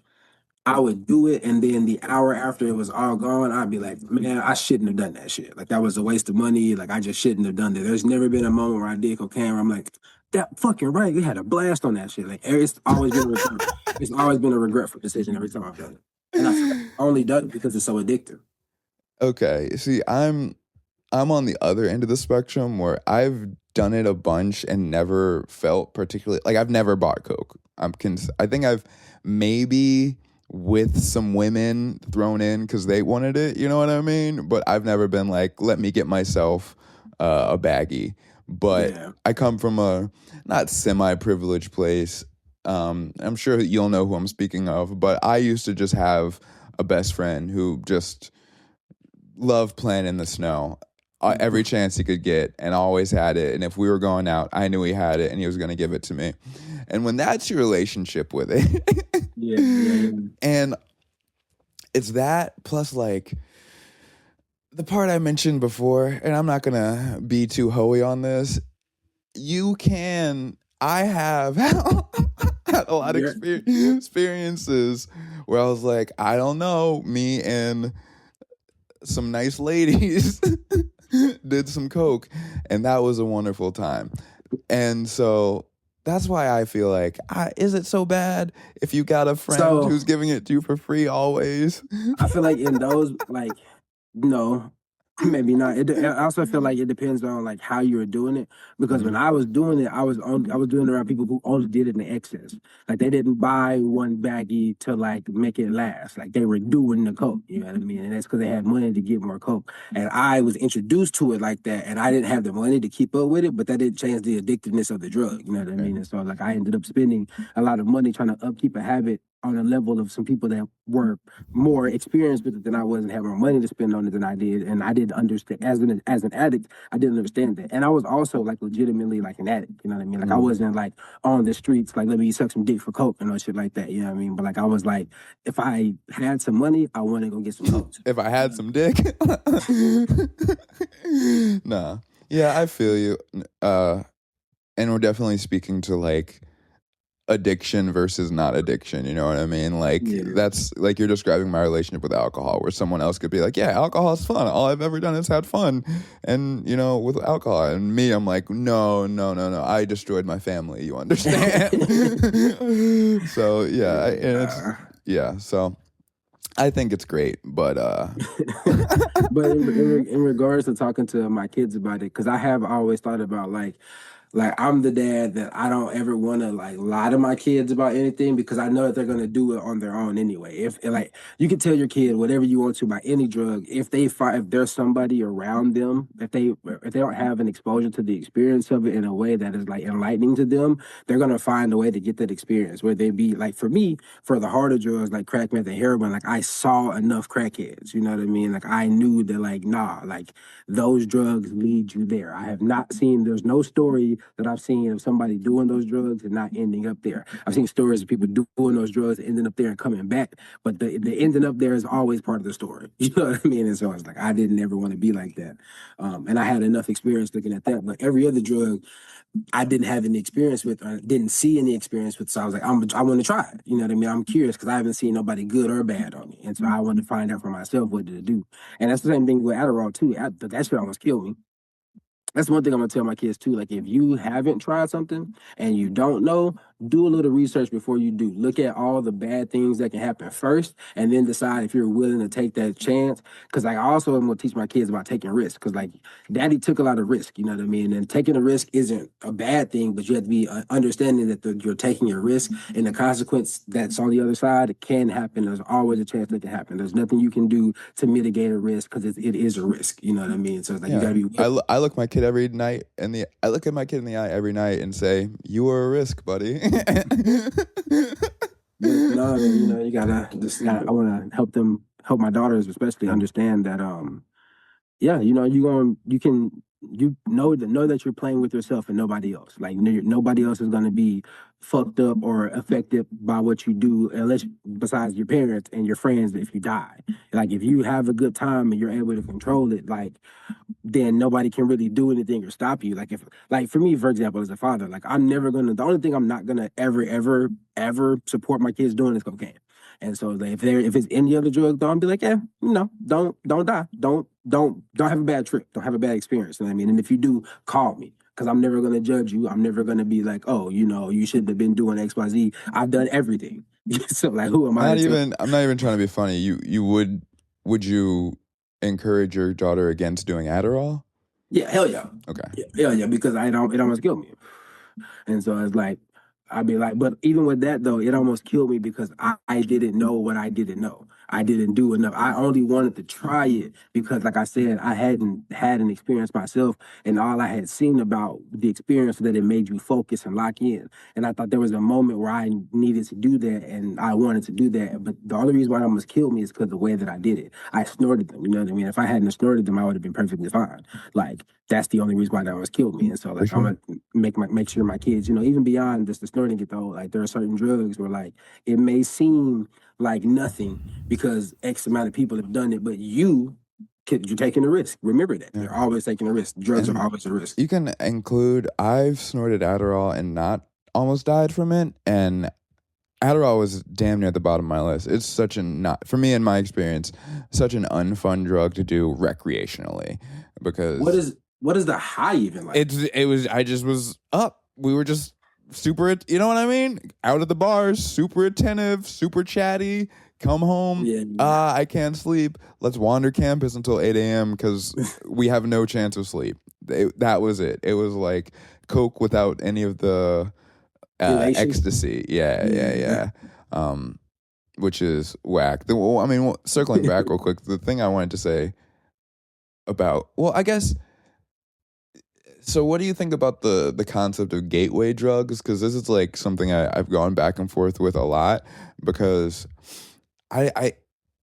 I would do it, and then the hour after it was all gone, I'd be like, man, I shouldn't have done that shit. Like that was a waste of money. Like I just shouldn't have done that. There's never been a moment where I did cocaine where I'm like, That fucking right. We had a blast on that shit. Like it's always been a regret. It's always been a regretful decision every time I've done it. And I feel like I only done it because it's so addictive. Okay, see, I'm on the other end of the spectrum where I've done it a bunch and never felt particularly like I've never bought Coke. I think I've maybe with some women thrown in because they wanted it, you know what I mean? But I've never been like, let me get myself a baggie. But Yeah. I come from a not semi-privileged place. I'm sure you'll know who I'm speaking of, but I used to just have a best friend who just loved playing in the snow every chance he could get and always had it. And if we were going out, I knew he had it and he was going to give it to me. And when that's your relationship with it, Yeah, yeah, yeah. and it's that plus like the part I mentioned before, and I'm not going to be too hoey on this. I have had a lot of Yeah. experiences where I was like, I don't know, me and some nice ladies did some coke, and that was a wonderful time. And so that's why I feel like, is it so bad if you got a friend So who's giving it to you for free always? I feel like in those, like, no, maybe not. I also feel like it depends on like how you were doing it. Because when Mhm. I was doing it, I was doing it around people who only did it in excess. Like they didn't buy one baggie to like make it last. Like they were doing the coke. You know what I mean? And that's because they had money to get more coke. And I was introduced to it like that, and I didn't have the money to keep up with it. But that didn't change the addictiveness of the drug. You know what I Okay. mean? And so like I ended up spending a lot of money trying to upkeep a habit on a level of some people that were more experienced with it than I was and had more money to spend on it than I did. And I didn't understand as an addict, I didn't understand that. And I was also like legitimately like an addict, you know what I mean? Like I Mm. wasn't like on the streets, like let me suck some dick for coke and no shit like that, you know what I mean? But like I was like, if I had some money, I want to go get some coke. If I had some dick. Nah. Yeah, I feel you. And we're definitely speaking to like addiction versus not addiction, you know what I mean? Like Yeah. that's like you're describing my relationship with alcohol where someone else could be like, yeah, alcohol is fun, all I've ever done is had fun, and you know, with alcohol. And me, I'm like, no, no, no, no, I destroyed my family, you understand? So yeah, and it's Yeah. yeah, so I think it's great, but But in regards to talking to my kids about it, because I have always thought about like I'm the dad that I don't ever want to like lie to my kids about anything because I know that they're gonna do it on their own anyway. If like you can tell your kid whatever you want to about any drug, if they find if there's somebody around them, if they don't have an exposure to the experience of it in a way that is like enlightening to them, they're gonna find a way to get that experience. Where they be like for me, for the harder drugs like crack, meth, and heroin, like I saw enough crackheads. You know what I mean? Like I knew that like nah, like those drugs lead you there. I have not seen, there's no story that I've seen of somebody doing those drugs and not ending up there. I've seen stories of people doing those drugs, ending up there and coming back, but the ending up there is always part of the story. You know what I mean? And so it's like, I didn't ever want to be like that. And I had enough experience looking at that, but every other drug I didn't have any experience with, or didn't see any experience with. So I was like, I want to try it. You know what I mean? I'm curious because I haven't seen nobody good or bad on it. And so I wanted to find out for myself what did it do. And that's the same thing with Adderall too. That shit almost killed me. That's one thing I'm gonna tell my kids too. Like, if you haven't tried something and you don't know, do a little research before you do. Look at all the bad things that can happen first, and then decide if you're willing to take that chance. Because I also am gonna teach my kids about taking risks. Because like, Daddy took a lot of risk. You know what I mean? And taking a risk isn't a bad thing, but you have to be understanding that you're taking a risk, and the consequence that's on the other side can happen. There's always a chance that it can happen. There's nothing you can do to mitigate a risk because it is a risk. You know what I mean? So it's like you yeah, gotta be. I look my kid every night and the I look at my kid in the eye every night and say, "You are a risk, buddy." But no, you know, you gotta just I want to help them, help my daughters especially understand that yeah, you know, you know that you're playing with yourself and nobody else. Like nobody else is gonna be fucked up or affected by what you do, unless besides your parents and your friends. If you die, like if you have a good time and you're able to control it, like then nobody can really do anything or stop you. Like if like for me, for example, as a father, like I'm never gonna the only thing I'm not gonna ever support my kids doing is cocaine. And so like, if it's any other drug, though, I'll be like, yeah, you know, don't die. Don't have a bad trip. Don't have a bad experience. You know what I mean? And if you do, call me. because I'm never gonna judge you. I'm never gonna be like, oh, you shouldn't have been doing X, Y, Z. I've done everything. So like, who am I Not to tell? even. I'm not even trying to be funny. You would you encourage your daughter against doing Adderall? Yeah, hell yeah. Okay. Yeah, hell yeah, because I don't it almost killed me. And so it's like, I'd be like, but even with that though, it almost killed me because I didn't know what I didn't know. I didn't do enough. I only wanted to try it because, like I said, I hadn't had an experience myself, and all I had seen about the experience that it made you focus and lock in. And I thought there was a moment where I needed to do that, and I wanted to do that. But the only reason why it almost killed me is because the way that I did it. I snorted them. You know what I mean? If I hadn't snorted them, I would have been perfectly fine. Like that's the only reason why that almost killed me. And so For like I'm sure. gonna make sure my kids, even beyond just the snorting it though, like there are certain drugs where like it may seem like nothing because X amount of people have done it, but you're taking a risk. Remember that. Yeah. You're always taking a risk. Drugs are And always a risk. you can include. I've snorted Adderall and not almost died from it, and Adderall was damn near at the bottom of my list. It's such a not for me in my experience, such an unfun drug to do recreationally What because is what is the high even like? it was I just was up. We were just super, you know what I mean? Out at the bars, super attentive, super chatty. Come home. Yeah. I can't sleep. Let's wander campus until 8 a.m. because we have no chance of sleep. That was it. It was like Coke without any of the Elation. ecstasy. Yeah, yeah, Yeah. yeah. Which is whack. Circling back real quick, the thing I wanted to say about, well, I guess, so what do you think about the concept of gateway drugs? Because this is like something I've gone back and forth with a lot because I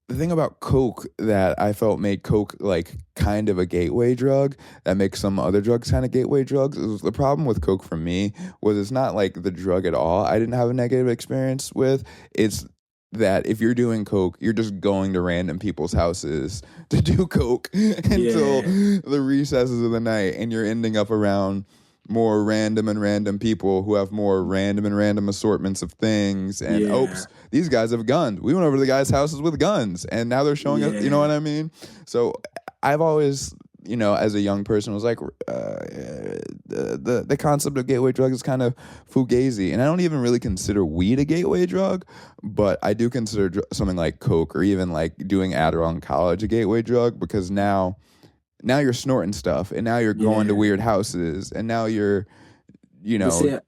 the thing about Coke that I felt made Coke like kind of a gateway drug that makes some other drugs kind of gateway drugs is the problem with Coke for me was it's not like the drug at all. I didn't have a negative experience with. It's that if you're doing Coke, you're just going to random people's houses to do Coke until Yeah. the recesses of the night, and you're ending up around more random and random people who have more random and random assortments of things. And Yeah. oops, these guys have guns. We went over to the guys' houses with guns, and now they're showing us. You know Yeah. what I mean? So I've always, as a young person, was like, the concept of gateway drugs is kind of fugazi, and I don't even really consider weed a gateway drug, but I do consider something like Coke or even like doing Adderall in college a gateway drug because now you're snorting stuff, and now you're going to Yeah. weird houses, and now you're, you But know, see,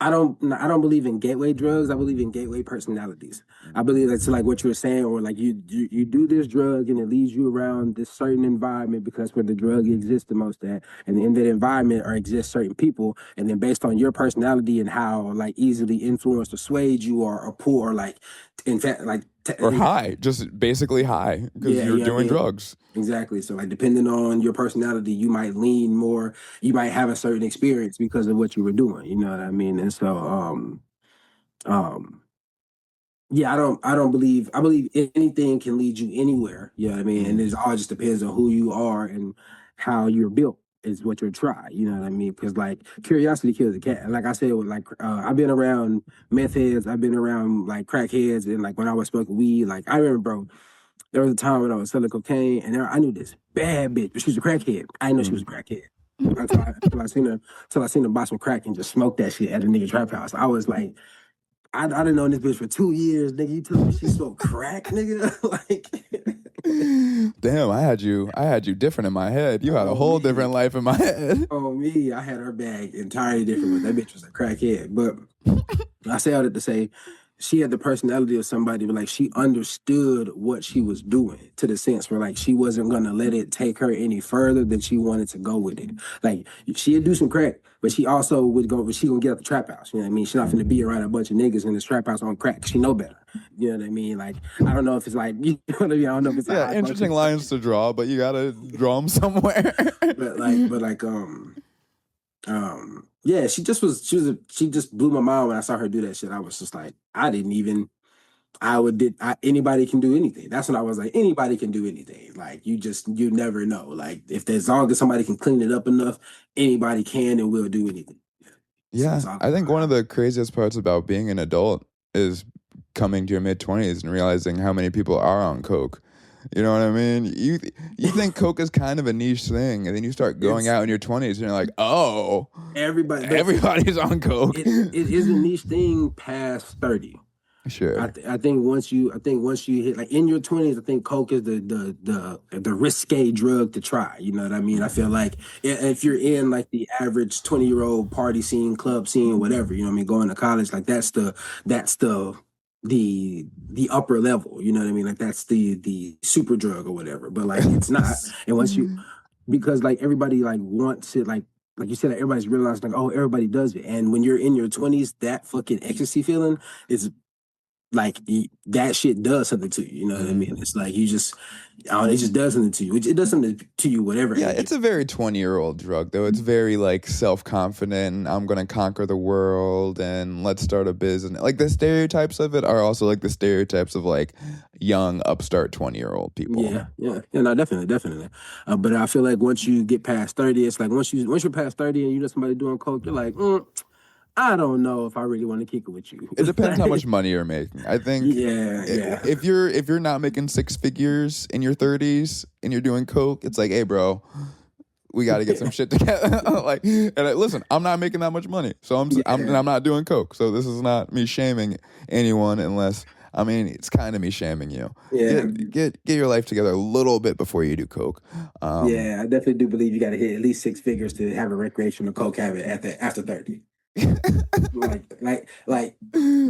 I don't believe in gateway drugs. I believe in gateway personalities. I believe that's like what you were saying, or like you do this drug and it leads you around this certain environment because that's where the drug exists the most at, and in that environment or exist certain people, and then based on your personality and how like easily influenced or swayed you or pull or like in fact like or high, just basically high because yeah, you're you know what I doing mean? drugs. Exactly. So like depending on your personality, you might lean more, you might have a certain experience because of what you were doing. You know what I mean? And so um yeah, I don't believe I believe anything can lead you anywhere. You know what I mean? And Mm. it all just depends on who you are and how you're built is what you'll try. You know what I mean? Because like curiosity kills the cat. Like I said, with like I've been around meth heads, I've been around like crack heads, and like when I was smoking weed, like I remember, bro, there was a time when I was selling cocaine, and I knew this bad bitch, but she was a crackhead. I didn't know she was a Mm. crackhead until I seen her buy some crack and just smoke that shit at a nigga trap house. I was like, I done known this bitch for 2 years, nigga. You telling me she smoked crack, nigga? Like, Damn, I had you different in my head. You had a oh whole me, different life in my head. oh me, I had her bag entirely different, but that bitch was a crackhead. But I say all that to say she had the personality of somebody, but like she understood what she was doing to the sense where like she wasn't gonna let it take her any further than she wanted to go with it. Like she'd do some crack, but she also would go, but she gonna get out the trap house. You know what I mean? She's not gonna be around a bunch of niggas in this trap house on crack. She know better. You know what I mean? Like I don't know if it's like you know what I mean. I don't know if it's a Yeah, high interesting function, lines to draw, but you gotta draw them somewhere. but yeah, she just blew my mind when I saw her do that shit. I was just like, I didn't even anybody can do anything. That's when I was like, anybody can do anything. Like you never know. Like if as long as somebody can clean it up enough, anybody can and will do anything. Yeah. So Yeah, it's all I think one of about the craziest parts about being an adult is coming to your mid 20s and realizing how many people are on coke. You know what I mean? You think coke is kind of a niche thing, and then you start going It's out in your 20s, and you're like, oh, everybody, but everybody's on coke. it is a niche thing past 30. Sure. I think once you hit like in your 20s, I think coke is the risque drug to try. You know what I mean? I feel like if you're in like the average 20-year-old party scene, club scene, whatever, you know what I mean, going to college, like that's the upper level. You know what I mean? Like that's the super drug or whatever. But like it's not. And once you because like everybody like wants it like you said, like, everybody's realized like, oh, everybody does it. And when you're in your 20s, that fucking ecstasy feeling is like that shit does something to you. You know what I Mhm. mean? It's like you just, it just does something to you. It does something to you, whatever Yeah, age. it's a very 20-year-old drug, though. It's very like self-confident. I'm gonna conquer the world and let's start a business. Like the stereotypes of it are also like the stereotypes of like young upstart 20-year-old people. Yeah. No, definitely, definitely. But I feel like once you get past 30, it's like once you're past 30 and you know somebody doing coke, you're like, I don't know if I really want to kick it with you. It depends how much money you're making. I think Yeah. if you're not making six figures in your 30s and you're doing coke, it's like, hey, bro, we got to get some shit together. Like, listen, I'm not making that much money, so Yeah. I'm not doing coke. So this is not me shaming anyone, unless I mean it's kind of me shaming you. Yeah. Get your life together a little bit before you do coke. Um, Yeah. I definitely do believe you got to hit at least six figures to have a recreational coke habit after 30. Like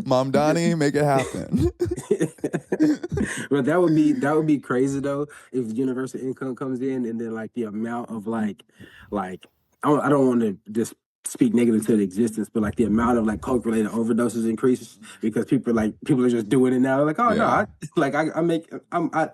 Mom Donnie, make it happen. but that would be crazy though if universal income comes in and then like the amount of like I don't want to just speak negative to the existence, but like the amount of like coke related overdoses increases because people are just doing it now. Like, oh no, Yeah.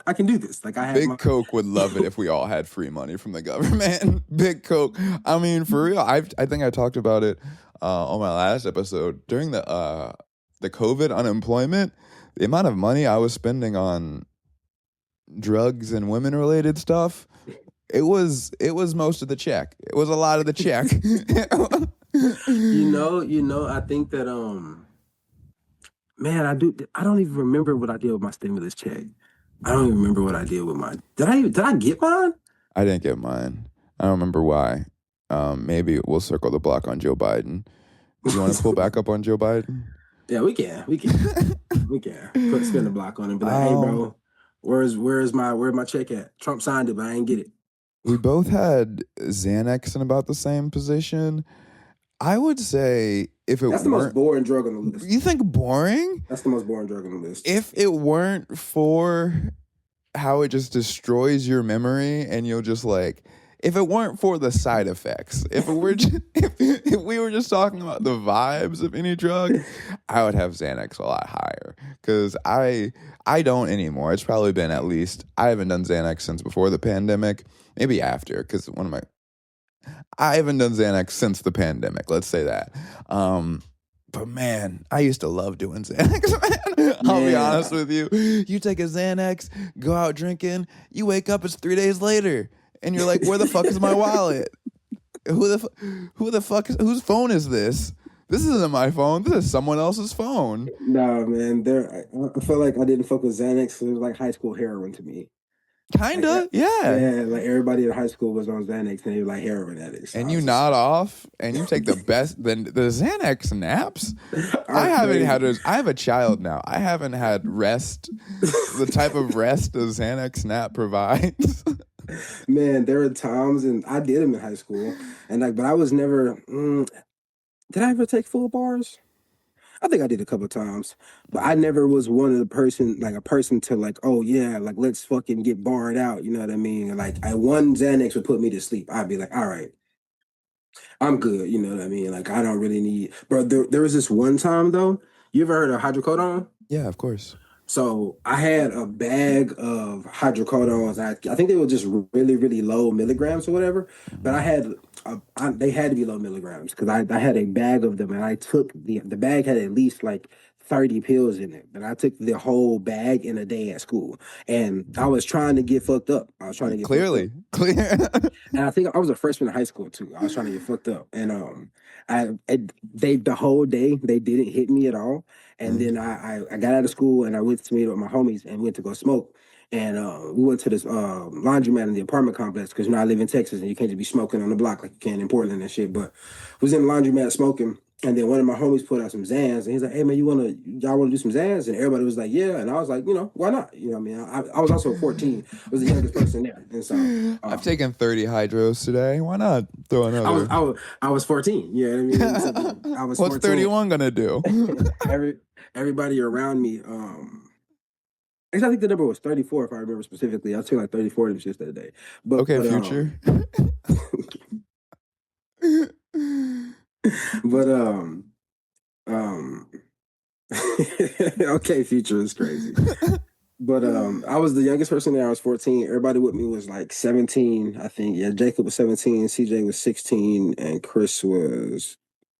I can do this. Like I have my Big Coke would love it if we all had free money from the government. Big Coke. I mean, for real. I think I talked about it on my last episode during the COVID unemployment. The amount of money I was spending on drugs and women related stuff. It was most of the check. It was a lot of the check. I think that man, I don't even remember what I did with my stimulus check. I don't even remember what I did with mine. Did I get mine? I didn't get mine. I don't remember why. Maybe we'll circle the block on Joe Biden. Do you want to pull back up on Joe Biden? Yeah, we can spin the block on it. Be like, hey, Um, bro, where's my check at? Trump signed it, but I ain't get it. we both had Xanax in about the same position. I would say if it That's the most weren't, boring drug on the list. you think boring? That's the most boring drug on the list. If it weren't for how it just destroys your memory and you'll just like, if it weren't for the side effects, if it were just, if we were just talking about the vibes of any drug, I would have Xanax a lot higher because I don't anymore. It's probably been at least, I haven't done Xanax since before the pandemic, maybe after, because I haven't done Xanax since the pandemic. Let's say that. But man, I used to love doing Xanax, man. I'll be Yeah. honest with you. You take a Xanax, go out drinking, you wake up, it's 3 days later, and you're like, where the fuck is my wallet? Who the fuck whose phone is this? This isn't my phone. This is someone else's phone. No, man. I feel like I didn't fuck with Xanax. It was like high school heroin to me. Like, Kinda, yeah. yeah, like everybody in high school was on Xanax and they were like heroin addicts. So And I you was nod off and you take the best, then the Xanax naps. are I have a child now. I haven't had rest, the type of rest a Xanax nap provides. Man, there were times, and I did them in high school, and like, but I was never. Did I ever take full bars? I think I did a couple of times, but I never was one of the a person to like, oh yeah, like let's fucking get barred out. You know what I mean? Like, one Xanax would put me to sleep. I'd be like, all right, I'm good. You know what I mean? Like, I don't really need. Bro, there was this one time though. You ever heard of hydrocodone? Yeah, of course. So I had a bag of hydrocodones. I think they were just really, really low milligrams or whatever. But they had to be low milligrams because I had a bag of them and I took the bag had at least like 30 pills in it. But I took the whole bag in a day at school. And I was trying to get fucked up. I was trying to get fucked up. Clearly, clear. And I think I was a freshman in high school too. I was trying to get fucked up, and they the whole day they didn't hit me at all. And then I got out of school and I went to meet up with my homies and went to go smoke. And we went to this laundromat in the apartment complex because I live in Texas and you can't just be smoking on the block like you can in Portland and shit. But was in the laundromat smoking, and then one of my homies put out some Zans, and he's like, "Hey man, y'all wanna do some Zans?" And everybody was like, "Yeah," and I was like, why not? You know, what I mean, I was also 14, I was the youngest person there, and so I've taken 30 hydros today. Why not throw I was another? I was 14. You know what I mean? So I was What's 14. 31 gonna do? Every everybody around me, actually, I think the number was 34 if I remember specifically. I took like 34 of them shits that day. But Okay, but future. but um okay, future is crazy. But I was the youngest person there. I was 14. Everybody with me was like 17, I think. Yeah, Jacob was 17, CJ was 16, and Chris was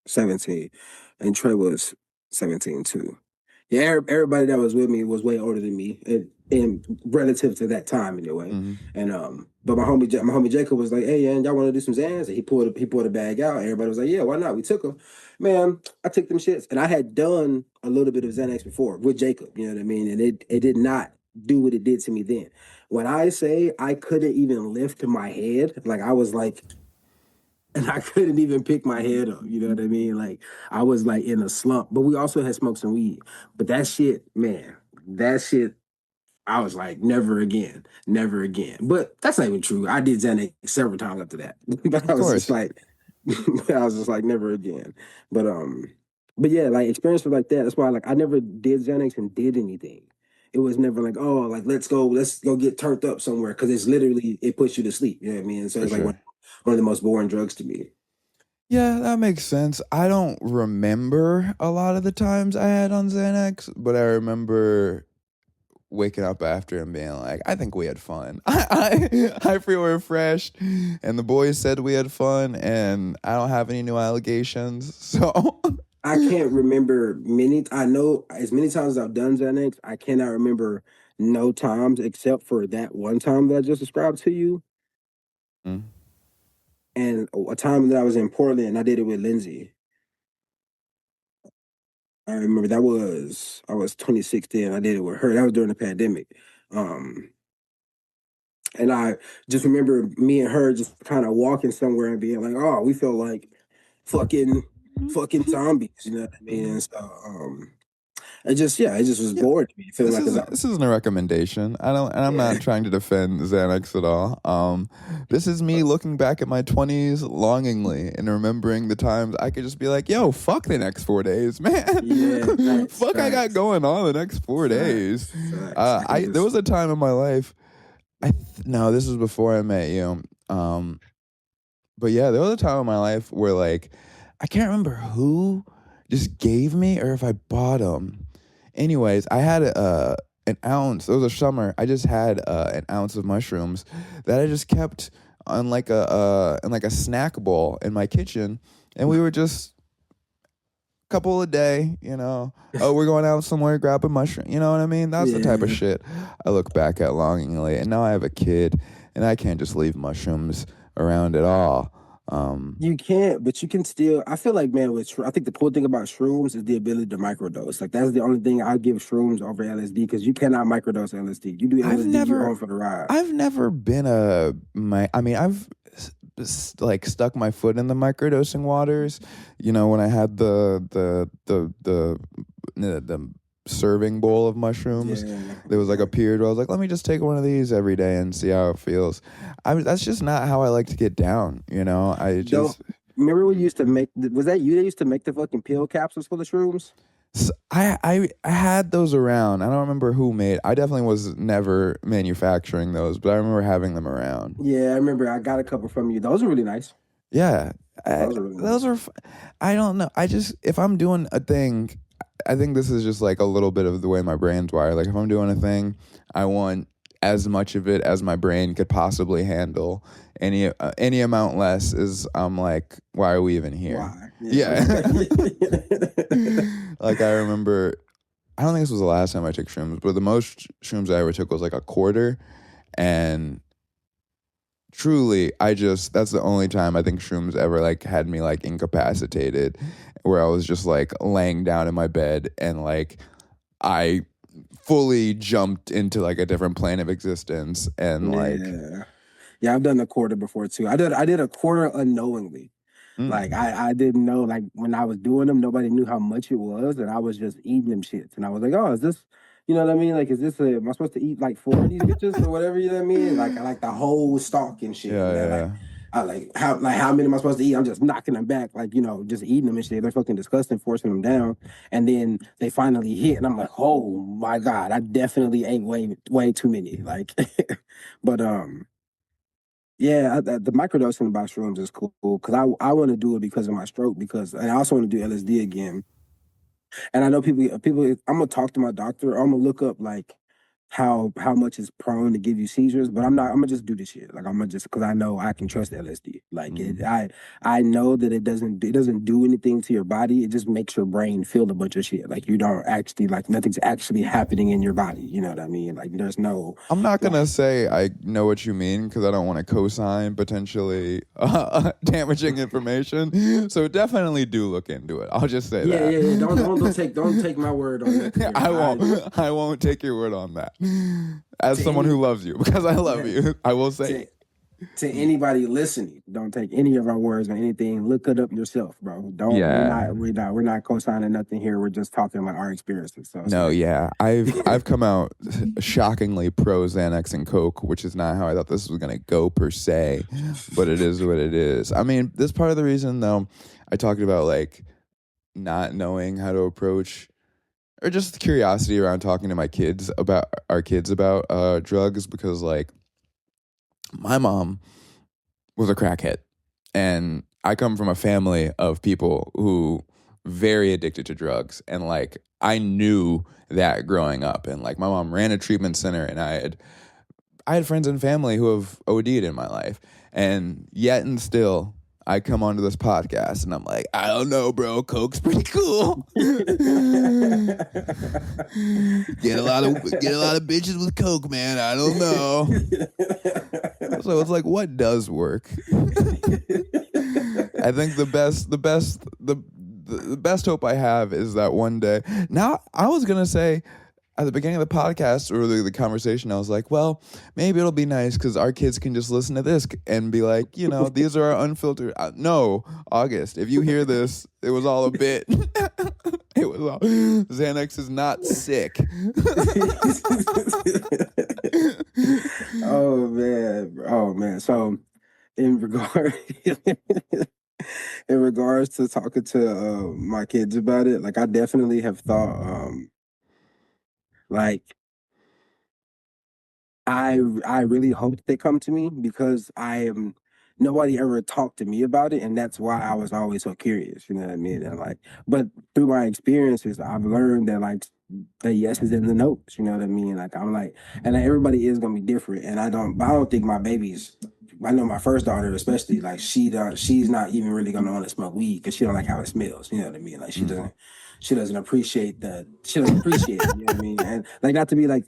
17, and Trey was 17 too. Yeah, everybody that was with me was way older than me, in relative to that time anyway. Mhm. And but my homie Jacob was like, "Hey, y'all want to do some Zans?" And he pulled a bag out. And everybody was like, "Yeah, why not?" We took them. Man, I took them shits, and I had done a little bit of Xanax before with Jacob. You know what I mean? And it did not do what it did to me then. When I say I couldn't even lift my head, like I was like, and I couldn't even pick my head up. You know what I mean? Like I was like in a slump. But we also had smoked some weed. But that shit, man, that shit, I was like, never again, never again. But that's not even true. I did Xanax several times after that. But I Of was just course. like, I was just like, never again. But but yeah, like experiences like that. That's why like I never did Xanax and did anything. It was never like, oh, like let's go get turned up somewhere because it's literally it puts you to sleep. You know what I mean? So For it's like sure. one of the most boring drugs to me. Yeah, that makes sense. I don't remember a lot of the times I had on Xanax, but I remember waking up after and being like, I think we had fun. I feel refreshed, and the boys said we had fun, and I don't have any new allegations. So, I can't remember many. I know as many times as I've done Xanax, I cannot remember no times except for that one time that I just described to you, Mm. and a time that I was in Portland and I did it with Lindsay. I remember I was 26 then. I did it with her. That was during the pandemic. Um, and I just remember me and her just kind of walking somewhere and being like, "Oh, we feel like fucking fucking zombies," you know what I mean? And so, it just was Yeah, bored to me, feeling this like a isn't zombie. this isn't a recommendation. I don't, and I'm Yeah. not trying to defend Xanax at all. This is me looking back at my 20s longingly and remembering the times I could just be like, "Yo, fuck the next 4 days, Yeah, man. facts, Fuck, I got facts, going on the next 4 days." facts, facts. I can I there just was a time in my life. No, this was before I met you. But yeah, there was a time in my life where like I can't remember who just gave me or if I bought them. Anyways, I had an ounce. It was a summer. I just had an ounce of mushrooms that I just kept on like a in like a snack bowl in my kitchen, and we were just couple a day, you know. Oh, we're going out somewhere, grab a mushroom. You know what I mean? That's the type of yeah. shit I look back at longingly. And now I have a kid, and I can't just leave mushrooms around at all. You can't, but you can still. I feel like, man, I think the cool thing about shrooms is the ability to microdose. Like that's the only thing I give shrooms over LSD because you cannot microdose LSD. You do I've LSD, you're never, on for the ride. I've never been I mean, I've like stuck my foot in the microdosing waters. You know, when I had the serving bowl of mushrooms, Yeah, there was like a period where I was like, let me just take one of these every day and see how it feels. That's just not how I like to get down. You know, I don't just remember we used to make. Was that you that used to make the fucking pill capsules for the shrooms? I had those around. I don't remember who made. I definitely was never manufacturing those, but I remember having them around. Yeah, I remember. I got a couple from you. Those are really nice. Yeah, Those are really those nice. are. I don't know. I just if I'm doing a thing, I think this is just like a little bit of the way my brain's wired. Like if I'm doing a thing, I want as much of it as my brain could possibly handle. Any amount less is I'm like, why are we even here? Why? Yeah. Yeah. Like I remember, I don't think this was the last time I took shrooms, but the most shrooms I ever took was like a quarter, and truly that's the only time I think shrooms ever like had me like incapacitated, where I was just like laying down in my bed and like I fully jumped into like a different plane of existence and like Yeah, I've done a quarter before too. I did a quarter unknowingly. Like mm, I didn't know, like when I was doing them, nobody knew how much it was, and I was just eating them shits. And I was like, oh, is this, you know what I mean? Like, am I supposed to eat like four of these bitches or whatever? You know what I mean? Like I like the whole stalk and shit. yeah, And then yeah. I like how many am I supposed to eat? I'm just knocking them back, like just eating them and shit. They're fucking disgusting, forcing them down, and then they finally hit, and I'm like, oh my god, I definitely ate way too many. Like, but yeah, the microdosing by shrooms is cool because I want to do it because of my stroke and I also want to do LSD again. And I know people. I'm gonna talk to my doctor. Or I'm gonna look up like how much is prone to give you seizures, but I'm not. I'm gonna just do this shit. Like I'm gonna just because I know I can trust LSD. Like Mm. I know that it doesn't do anything to your body. It just makes your brain feel a bunch of shit. Like you don't actually like nothing's actually happening in your body. You know what I mean? Like there's no I'm not gonna like. say I know what you mean because I don't want to co-sign potentially damaging information. So definitely do look into it. I'll just say Yeah, that. yeah, yeah. Don't take my word on that. There. I won't. I won't take your word on that. As To someone any who loves you, because I love yeah, you, I will say to to anybody listening, don't take any of our words or anything. Look it up yourself, bro. Don't yeah. we're not co-signing nothing here. We're just talking about our experiences. So it's No, like yeah. I've come out shockingly pro Xanax and Coke, which is not how I thought this was gonna go per se, but it is what it is. I mean, this part of the reason though I talked about like not knowing how to approach or just curiosity around talking to my kids about our kids about drugs because like my mom was a crackhead and I come from a family of people who very addicted to drugs and like I knew that growing up and like my mom ran a treatment center and I had friends and family who have OD'd in my life and yet and still I come onto this podcast and I'm like, I don't know, bro. Coke's pretty cool. Get a lot of bitches with Coke, man. I don't know. So it's like, what does work? I think the best hope I have is that one day. Now, I was gonna say at the beginning of the podcast or the conversation, I was like, well, maybe it'll be nice because our kids can just listen to this and be like, these are our unfiltered. No, August, if you hear this, it was all a bit. It was all. Xanax is not sick. oh man. So in regard in regards to talking to my kids about it, like I definitely have thought like I really hope they come to me because I am nobody ever talked to me about it, and that's why I was always so curious. You know what I mean? And like, but through my experiences, I've learned that like the yeses and the nos. You know what I mean? Like I'm like, and like, everybody is gonna be different, and I don't think my babies. I know my first daughter, especially, like she's not even really gonna want to smoke weed because she don't like how it smells. You know what I mean? Like she doesn't appreciate that. She doesn't appreciate it. You know what I mean? And like not to be like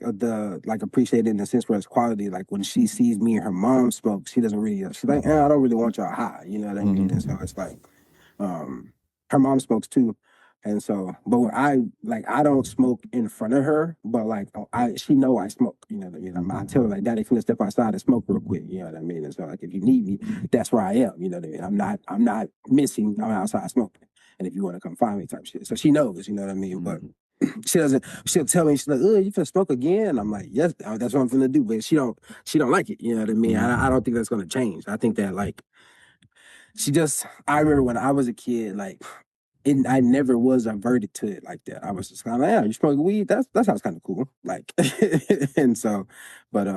appreciate it in the sense where it's quality. Like when she sees me and her mom smoke, she doesn't really. She's like, I don't really want y'all high. You know what I mean? And so it's like, um, her mom smokes too. And so, but when I don't smoke in front of her, but like she know I smoke. You know what I mean? I tell her like, Daddy, can you step outside and smoke real quick? You know what I mean? And so like, if you need me, that's where I am. You know what I mean? I'm not missing. I'm outside smoking. And if you want to come find me, type shit. So she knows. You know what I mean? But she doesn't. She'll tell me she's like, "Oh, you finna smoke again?" I'm like, "Yes, that's what I'm finna do." But she don't. She don't like it. You know what I mean? I don't think that's gonna change. I think that like she just. I remember when I was a kid, like I never was averted to it like that. I was just kind of like, yeah, you smoke weed? That sounds kind of cool. Like, and so, but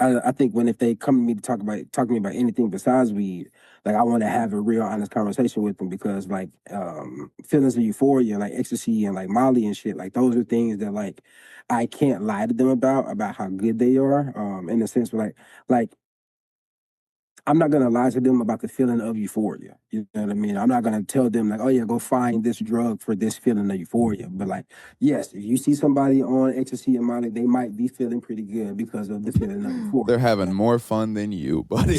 I think when if they come to me to talk to me about anything besides weed, like I want to have a real honest conversation with them because like feelings of euphoria, like ecstasy and like Molly and shit, like those are things that like I can't lie to them about how good they are. In the sense where like I'm not gonna lie to them about the feeling of euphoria. You know what I mean? I'm not gonna tell them like, oh yeah, go find this drug for this feeling of euphoria. But like, yes, if you see somebody on ecstasy and Molly, they might be feeling pretty good because of the feeling of They're euphoria. having more fun than you, buddy.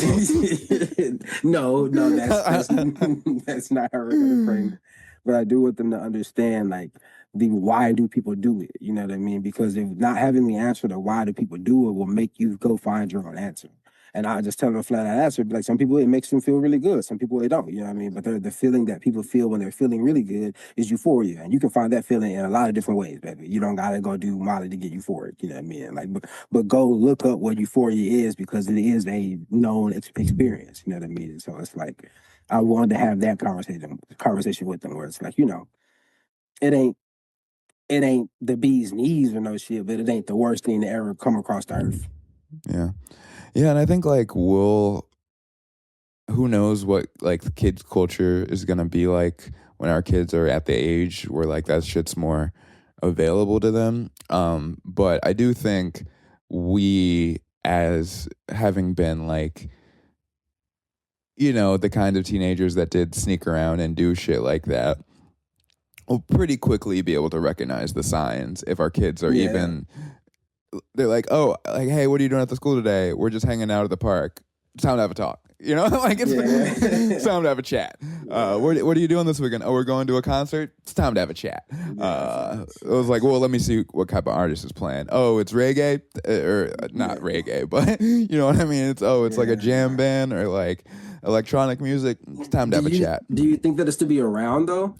No, that's that's not how we're gonna frame it. But I do want them to understand, like the why do people do it. You know what I mean? Because if not having the answer to why do people do it will make you go find your own answer. And I just tell them a flat out answer. Like some people, it makes them feel really good. Some people, they don't. You know what I mean? But the feeling that people feel when they're feeling really good is euphoria, and you can find that feeling in a lot of different ways, baby. You don't gotta go do Molly to get euphoric. You know what I mean? Like, but go look up what euphoria is because it is a known experience. You know what I mean? So it's like I wanted to have that conversation with them, where it's like, it ain't it ain't the bee's knees or no shit, but it ain't the worst thing to ever come across the earth. Yeah. Yeah, and I think like who knows what like the kids culture is gonna be like when our kids are at the age where like that shit's more available to them. But I do think we, as having been like, the kind of teenagers that did sneak around and do shit like that, will pretty quickly be able to recognize the signs if our kids are even, they're like, oh, like, hey, what are you doing at the school today? We're just hanging out at the park. It's time to have a talk. Like it's time to have a chat. What are you doing this weekend? Oh, we're going to a concert. It's time to have a chat. It was like, well, let me see what type of artist is playing. Oh, it's reggae, or not reggae, but you know what I mean. It's like a jam band or like electronic music. It's time to have a chat. Do you think that it's to be around though?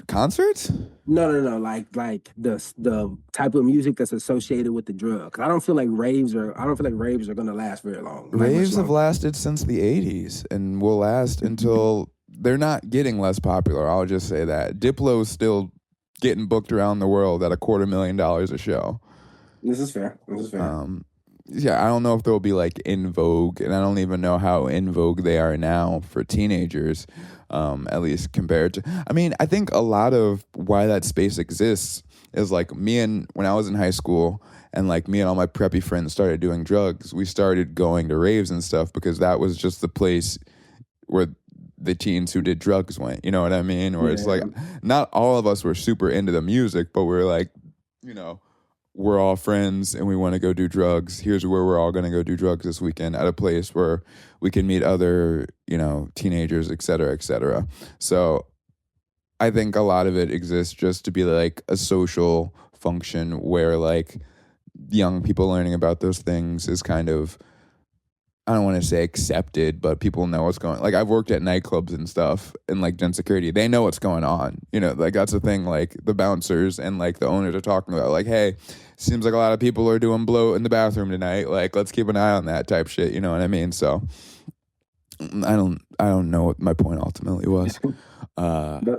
Concerts? No. Like the type of music that's associated with the drug. 'Cause I don't feel like raves are gonna last very long. Raves have lasted since the 80s and will last until they're not getting less popular. I'll just say that. Diplo's still getting booked around the world at $250,000 a show. This is fair. Yeah, I don't know if they'll be like in vogue, and I don't even know how in vogue they are now for teenagers, at least compared to. I mean, I think a lot of why that space exists is like when I was in high school, and like me and all my preppy friends started doing drugs. We started going to raves and stuff because that was just the place where the teens who did drugs went. You know what I mean? Or it's like not all of us were super into the music, but we're like, we're all friends and we want to go do drugs. Here's where we're all going to go do drugs this weekend at a place where we can meet other, teenagers, et cetera, et cetera. So I think a lot of it exists just to be like a social function where like young people learning about those things is kind of, I don't want to say accepted, but people know what's going on. Like I've worked at nightclubs and stuff and like Gen Security, they know what's going on. Like that's the thing, like the bouncers and like the owners are talking about like, hey, seems like a lot of people are doing blow in the bathroom tonight. Like let's keep an eye on that type shit. You know what I mean? So I don't know what my point ultimately was. What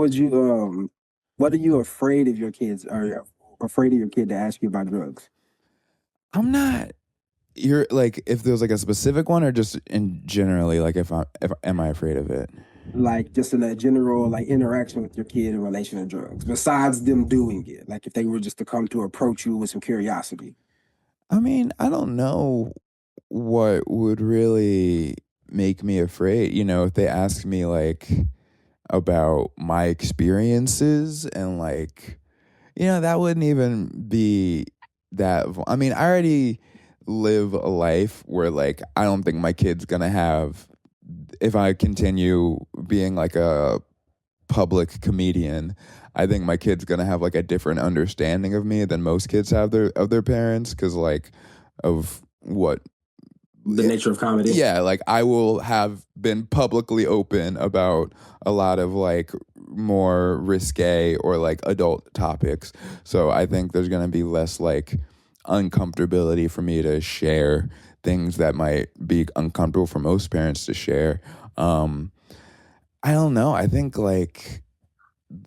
are you afraid of your kids? Are you afraid of your kid to ask you about drugs? I'm not. You're like, if there's like a specific one or just in generally, like if am I afraid of it? Like just in a general like interaction with your kid in relation to drugs, besides them doing it, like if they were just to come to approach you with some curiosity. I mean, I don't know what would really make me afraid. If they ask me like about my experiences and like, that wouldn't even be that. I mean, I already live a life where like I don't think my kid's gonna have, if I continue being like a public comedian, I think my kid's gonna have like a different understanding of me than most kids have of their parents because like of what the nature of comedy. Yeah, like I will have been publicly open about a lot of like more risque or like adult topics. So I think there's gonna be less like uncomfortability for me to share things that might be uncomfortable for most parents to share. I don't know. I think like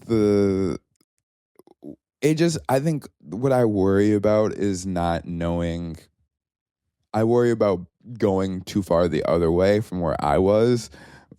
I think what I worry about is not knowing. I worry about going too far the other way from where I was,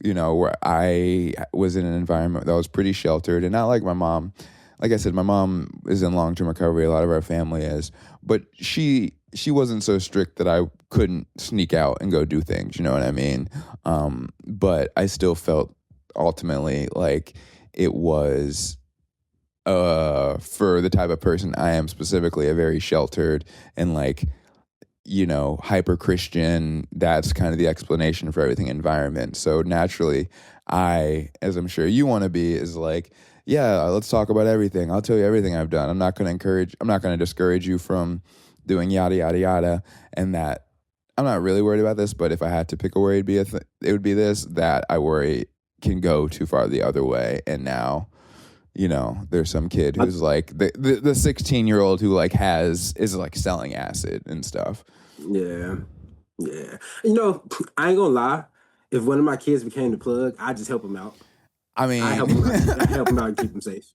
where I was in an environment that was pretty sheltered and not like my mom. Like I said, my mom is in long-term recovery. A lot of our family is, but she wasn't so strict that I couldn't sneak out and go do things. You know what I mean? But I still felt ultimately like it was for the type of person I am specifically, a very sheltered and like, hyper Christian. That's kind of the explanation for everything environment. So naturally, as I'm sure you want to be, is like, yeah, let's talk about everything. I'll tell you everything I've done. I'm not going to discourage you from doing yada, yada, yada. And that I'm not really worried about this, but if I had to pick a worry, it would be this, that I worry can go too far the other way. And now, there's some kid who's like the 16-year-old who like is like selling acid and stuff. Yeah, yeah. I ain't gonna lie. If one of my kids became the plug, I just help him out. I I help mean, him out. I help him out and keep him safe.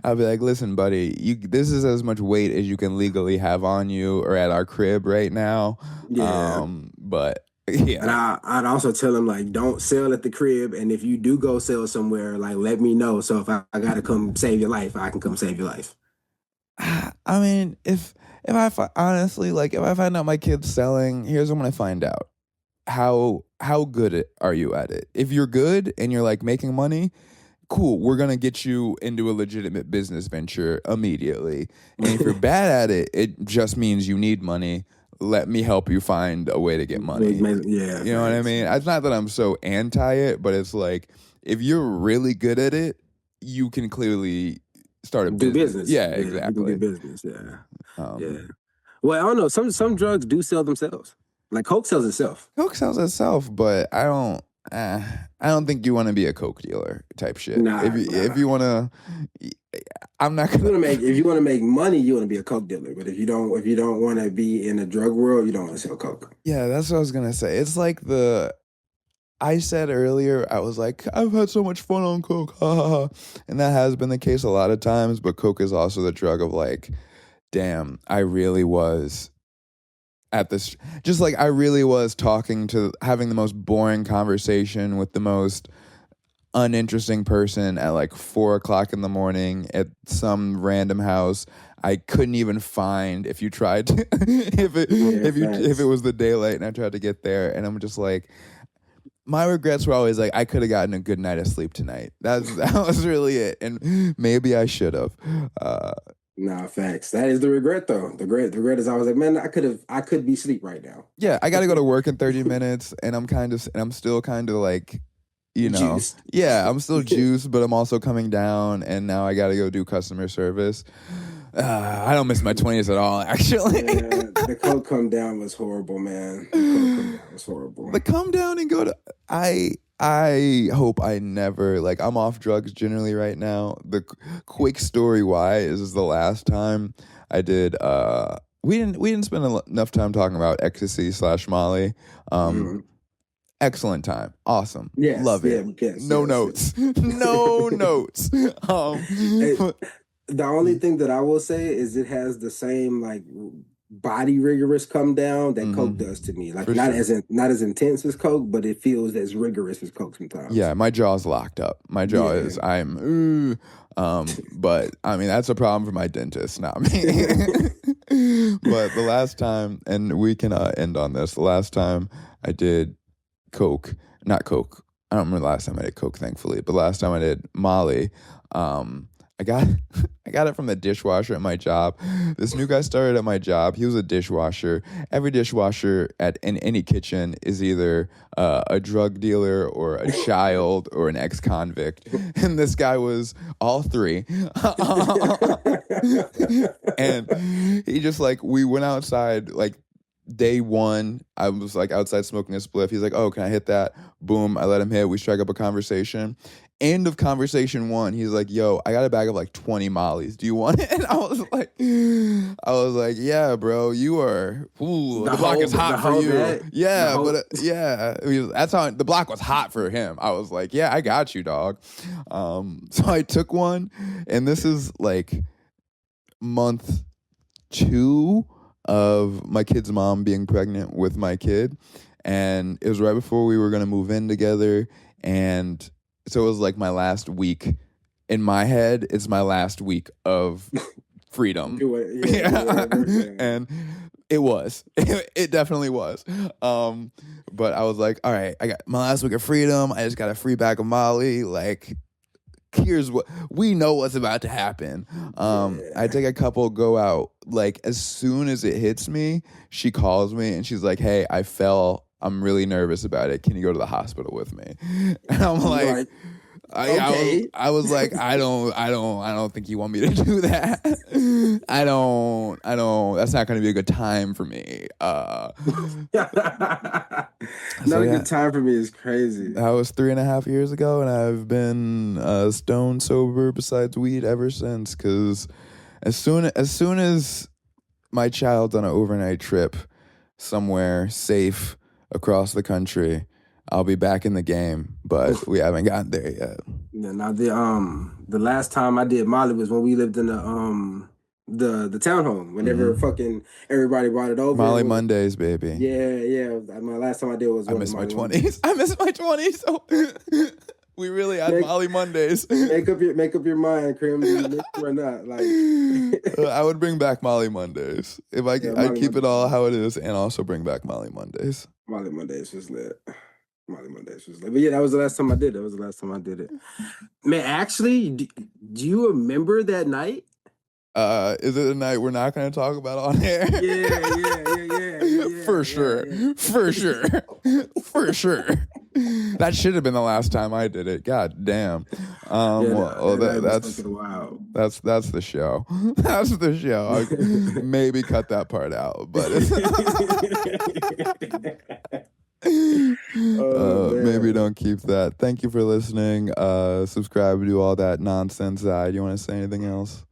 I'll be like, listen, buddy, this is as much weight as you can legally have on you or at our crib right now. Yeah. But And yeah. I'd also tell him like, don't sell at the crib, and if you do go sell somewhere, like let me know. So if I gotta come save your life, I can come save your life. I mean, honestly, like if I find out my kid's selling, here's what I'm gonna find out. How good are you at it? If you're good and you're like making money, cool, we're gonna get you into a legitimate business venture immediately. And if you're bad at it, it just means you need money. Let me help you find a way to get money. Yeah, You know what I thanks. mean? It's not that I'm so anti it, but it's like if you're really good at it, you can clearly start a Do business. business. Yeah, Yeah, you can do exactly. business. Yeah, yeah. Um, Well, I don't know. Some drugs do sell themselves. Like Coke sells itself. Coke sells itself, but I don't think you want to be a Coke dealer type shit. Nah, If nah. you want to, I'm not You gonna. want to make if you want to make money, you want to be a Coke dealer. But if you don't want to be in the drug world, you don't want to sell Coke. Yeah, that's what I was gonna say. It's like I said earlier, I was like, I've had so much fun on Coke, ha ha ha, and that has been the case a lot of times. But Coke is also the drug of like, damn, I really was at this, just like I really was having the most boring conversation with the most uninteresting person at like 4 o'clock in the morning at some random house. I couldn't even find if you tried to, Yeah, if it facts. was the daylight and I tried to get there, and I'm just like, my regrets were always like I could have gotten a good night of sleep tonight. That was really it, and maybe I should have. Uh, Nah, facts. That is the regret though. The regret is I was like, man, I could be asleep right now. yeah, I got to go to work in 30 minutes, and I'm still kind of like, Juiced. yeah, I'm still juiced, but I'm also coming down, and now I got to go do customer service. I don't miss my 20s at all, actually. Yeah, the Coke come down was horrible, man. The Coke come down was horrible. But come down and go to. I hope I never like. I'm off drugs generally right now. The quick story why is the last time I did. We didn't spend enough time talking about ecstasy/Molly. Um, Mhm. Excellent time, awesome, Yes, love yeah, it. yes, No yes, notes, no notes. yes. But The only thing that I will say is it has the same like body rigorous come down that Coke mhm, does to me. Like for sure. not as intense as Coke, but it feels as rigorous as Coke sometimes. Yeah, my jaw's locked up. My jaw Yeah. is but I mean that's a problem for my dentist, not me. But the last time, and we can end on this. The last time I did Coke, not Coke. I don't remember the last time I did Coke, thankfully. But last time I did Molly, I got I got it from the dishwasher at my job. This new guy started at my job. He was a dishwasher. Every dishwasher in any kitchen is either a drug dealer or a child or an ex-convict, and this guy was all three. And he just like we went outside like day one. I was like outside smoking a spliff. He's like, "Oh, can I hit that?" Boom! I let him hit. We strike up a conversation. End of conversation one. He's like, "Yo, I got a bag of like 20 Mollies. Do you want it?" And I was like, "Yeah, bro. You are. Ooh, the block is The hot for whole you. bag, the Yeah, but whole yeah, that's how the block was hot for him. I was like, yeah, I got you, dog. So I took one, and this is like month two of my kid's mom being pregnant with my kid, and it was right before we were gonna move in together, and so it was like my last week. In my head, it's my last week of freedom. do it. Yeah, do Yeah, whatever. Yeah. and it was. It definitely was. But I was like, all right, I got my last week of freedom. I just got a free bag of Molly. Like, here's what we know what's about to happen. I Yeah. take a couple, go out. Like as soon as it hits me, she calls me and she's like, "Hey, I fell. I'm really nervous about it. Can you go to the hospital with me?" And I'm You like, are Okay. I was like, I don't think you want me to do that. I don't. That's not going to be a good time for me. Not So a yeah, good time for me is crazy. that was 3.5 years ago, and I've been stone sober besides weed ever since. Because as soon as my child's on an overnight trip somewhere safe across the country, I'll be back in the game, but we haven't gotten there yet. Yeah, now the last time I did Molly was when we lived in the townhome. Whenever fucking everybody brought it over. Molly it was- Mondays, baby. Yeah. My last time I did was I one miss of my Molly 20s. I miss my 20s. So we really had Molly Mondays. Make up your mind, Creme. Do you miss it or not? Like I would bring back Molly Mondays if I could. Yeah, I'd Molly keep it Mondays. all how it is, and also bring back Molly Mondays. Molly Mondays was lit. Molly Mondays was lit. But yeah, that was the last time I did it. Man, actually, do you remember that night? Is it a night we're not going to talk about on air? Yeah. For sure. That should have been the last time I did it. God damn. That's the show. That's the show. I'll maybe cut that part out, but maybe don't keep that. Thank you for listening. Subscribe, do all that nonsense. Do you want to say anything else?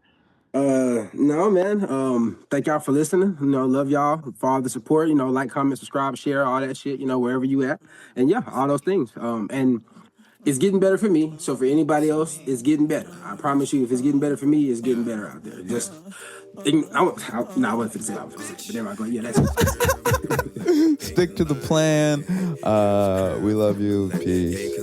No, man. Thank y'all for listening. Love y'all for all the support. Like, comment, subscribe, share, all that shit. Wherever you at, and yeah, all those things. And it's getting better for me. So for anybody else, it's getting better. I promise you, if it's getting better for me, it's getting better out there. Just, I wasn't going to say, but then I go, yeah, that's it. Stick to the plan. We love you. Peace.